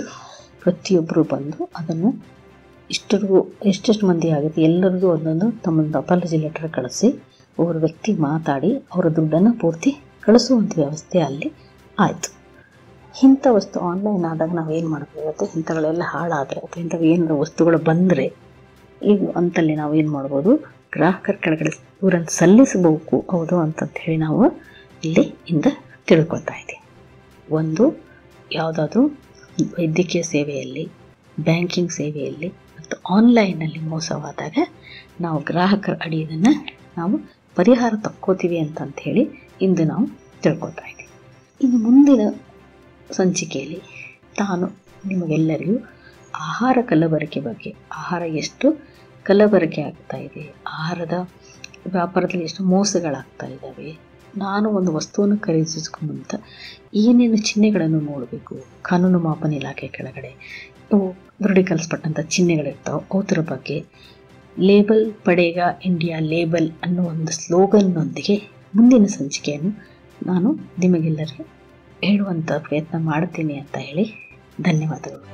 ಪ್ರತಿಯೊಬ್ಬರು ಬಂದು ಅದನ್ನು ಎಷ್ಟೆಷ್ಟು ಮಂದಿ ಆಗುತ್ತೆ ಎಲ್ಲರಿಗೂ ಒಂದೊಂದು ತಮ್ಮೊಂದು ಅಪಾಲಜಿ ಲೆಟರ್ ಕಳಿಸಿ ಒಬ್ಬರು ವ್ಯಕ್ತಿ ಮಾತಾಡಿ ಅವರ ದುಡ್ಡನ್ನು ಪೂರ್ತಿ ಕಳಿಸುವಂಥ ವ್ಯವಸ್ಥೆ ಅಲ್ಲಿ ಆಯಿತು. ಇಂಥ ವಸ್ತು ಆನ್ಲೈನ್ ಆದಾಗ ನಾವೇನು ಮಾಡಬೇಕಾಗುತ್ತೆ, ಇಂಥಗಳೆಲ್ಲ ಹಾಳಾದರೆ ಅಥವಾ ಇಂಥವು ಏನಾದರೂ ವಸ್ತುಗಳು ಬಂದರೆ ಈಗ ಅಂತಲ್ಲಿ ನಾವು ಏನು ಮಾಡ್ಬೋದು, ಗ್ರಾಹಕರ ಕೆಳಗಡೆ ದೂರನ್ನು ಸಲ್ಲಿಸಬೇಕು ಹೌದು ಅಂತಂಥೇಳಿ ನಾವು ಇಲ್ಲಿ ಇಂದ ತಿಳ್ಕೊಳ್ತಾ ಇದ್ದೀವಿ. ಒಂದು ಯಾವುದಾದ್ರೂ ವೈದ್ಯಕೀಯ ಸೇವೆಯಲ್ಲಿ, ಬ್ಯಾಂಕಿಂಗ್ ಸೇವೆಯಲ್ಲಿ ಮತ್ತು ಆನ್ಲೈನಲ್ಲಿ ಮೋಸವಾದಾಗ ನಾವು ಗ್ರಾಹಕರ ಅಡಿಯನ್ನು ನಾವು ಪರಿಹಾರ ತಕ್ಕೋತೀವಿ ಅಂತಂಥೇಳಿ ಇಂದು ನಾವು ತಿಳ್ಕೊಳ್ತಾ ಇದ್ದೀವಿ. ಇನ್ನು ಮುಂದಿನ ಸಂಚಿಕೆಯಲ್ಲಿ ನಾನು ನಿಮಗೆಲ್ಲರಿಗೂ ಆಹಾರ ಕಲಬೆರಕೆ ಬಗ್ಗೆ, ಆಹಾರ ಎಷ್ಟು ಕಲಬೆರಕೆ ಆಗ್ತಾ ಇದೆ, ಆಹಾರದ ವ್ಯಾಪಾರದಲ್ಲಿ ಎಷ್ಟು ಮೋಸಗಳಾಗ್ತಾ ಇದ್ದಾವೆ, ನಾನು ಒಂದು ವಸ್ತುವನ್ನು ಖರೀದಿಸೋಕ್ಕೂ ಮುಂತ ಏನೇನು ಚಿಹ್ನೆಗಳನ್ನು ನೋಡಬೇಕು, ಕಾನೂನು ಮಾಪನ ಇಲಾಖೆ ಕೆಳಗಡೆ ಇವು ದೃಢೀಕರಿಸಲ್ಪಟ್ಟಂಥ ಚಿಹ್ನೆಗಳಿರ್ತಾವೆ, ಅವರ ಬಗ್ಗೆ ಲೇಬಲ್ ಪಡೇಗಾ ಇಂಡಿಯಾ ಲೇಬಲ್ ಅನ್ನೋ ಒಂದು ಸ್ಲೋಗನ್ನೊಂದಿಗೆ ಮುಂದಿನ ಸಂಚಿಕೆಯನ್ನು ನಾನು ನಿಮಗೆಲ್ಲರಿಗೂ ಹೇಳುವಂಥ ಪ್ರಯತ್ನ ಮಾಡ್ತೀನಿ ಅಂತ ಹೇಳಿ ಧನ್ಯವಾದಗಳು.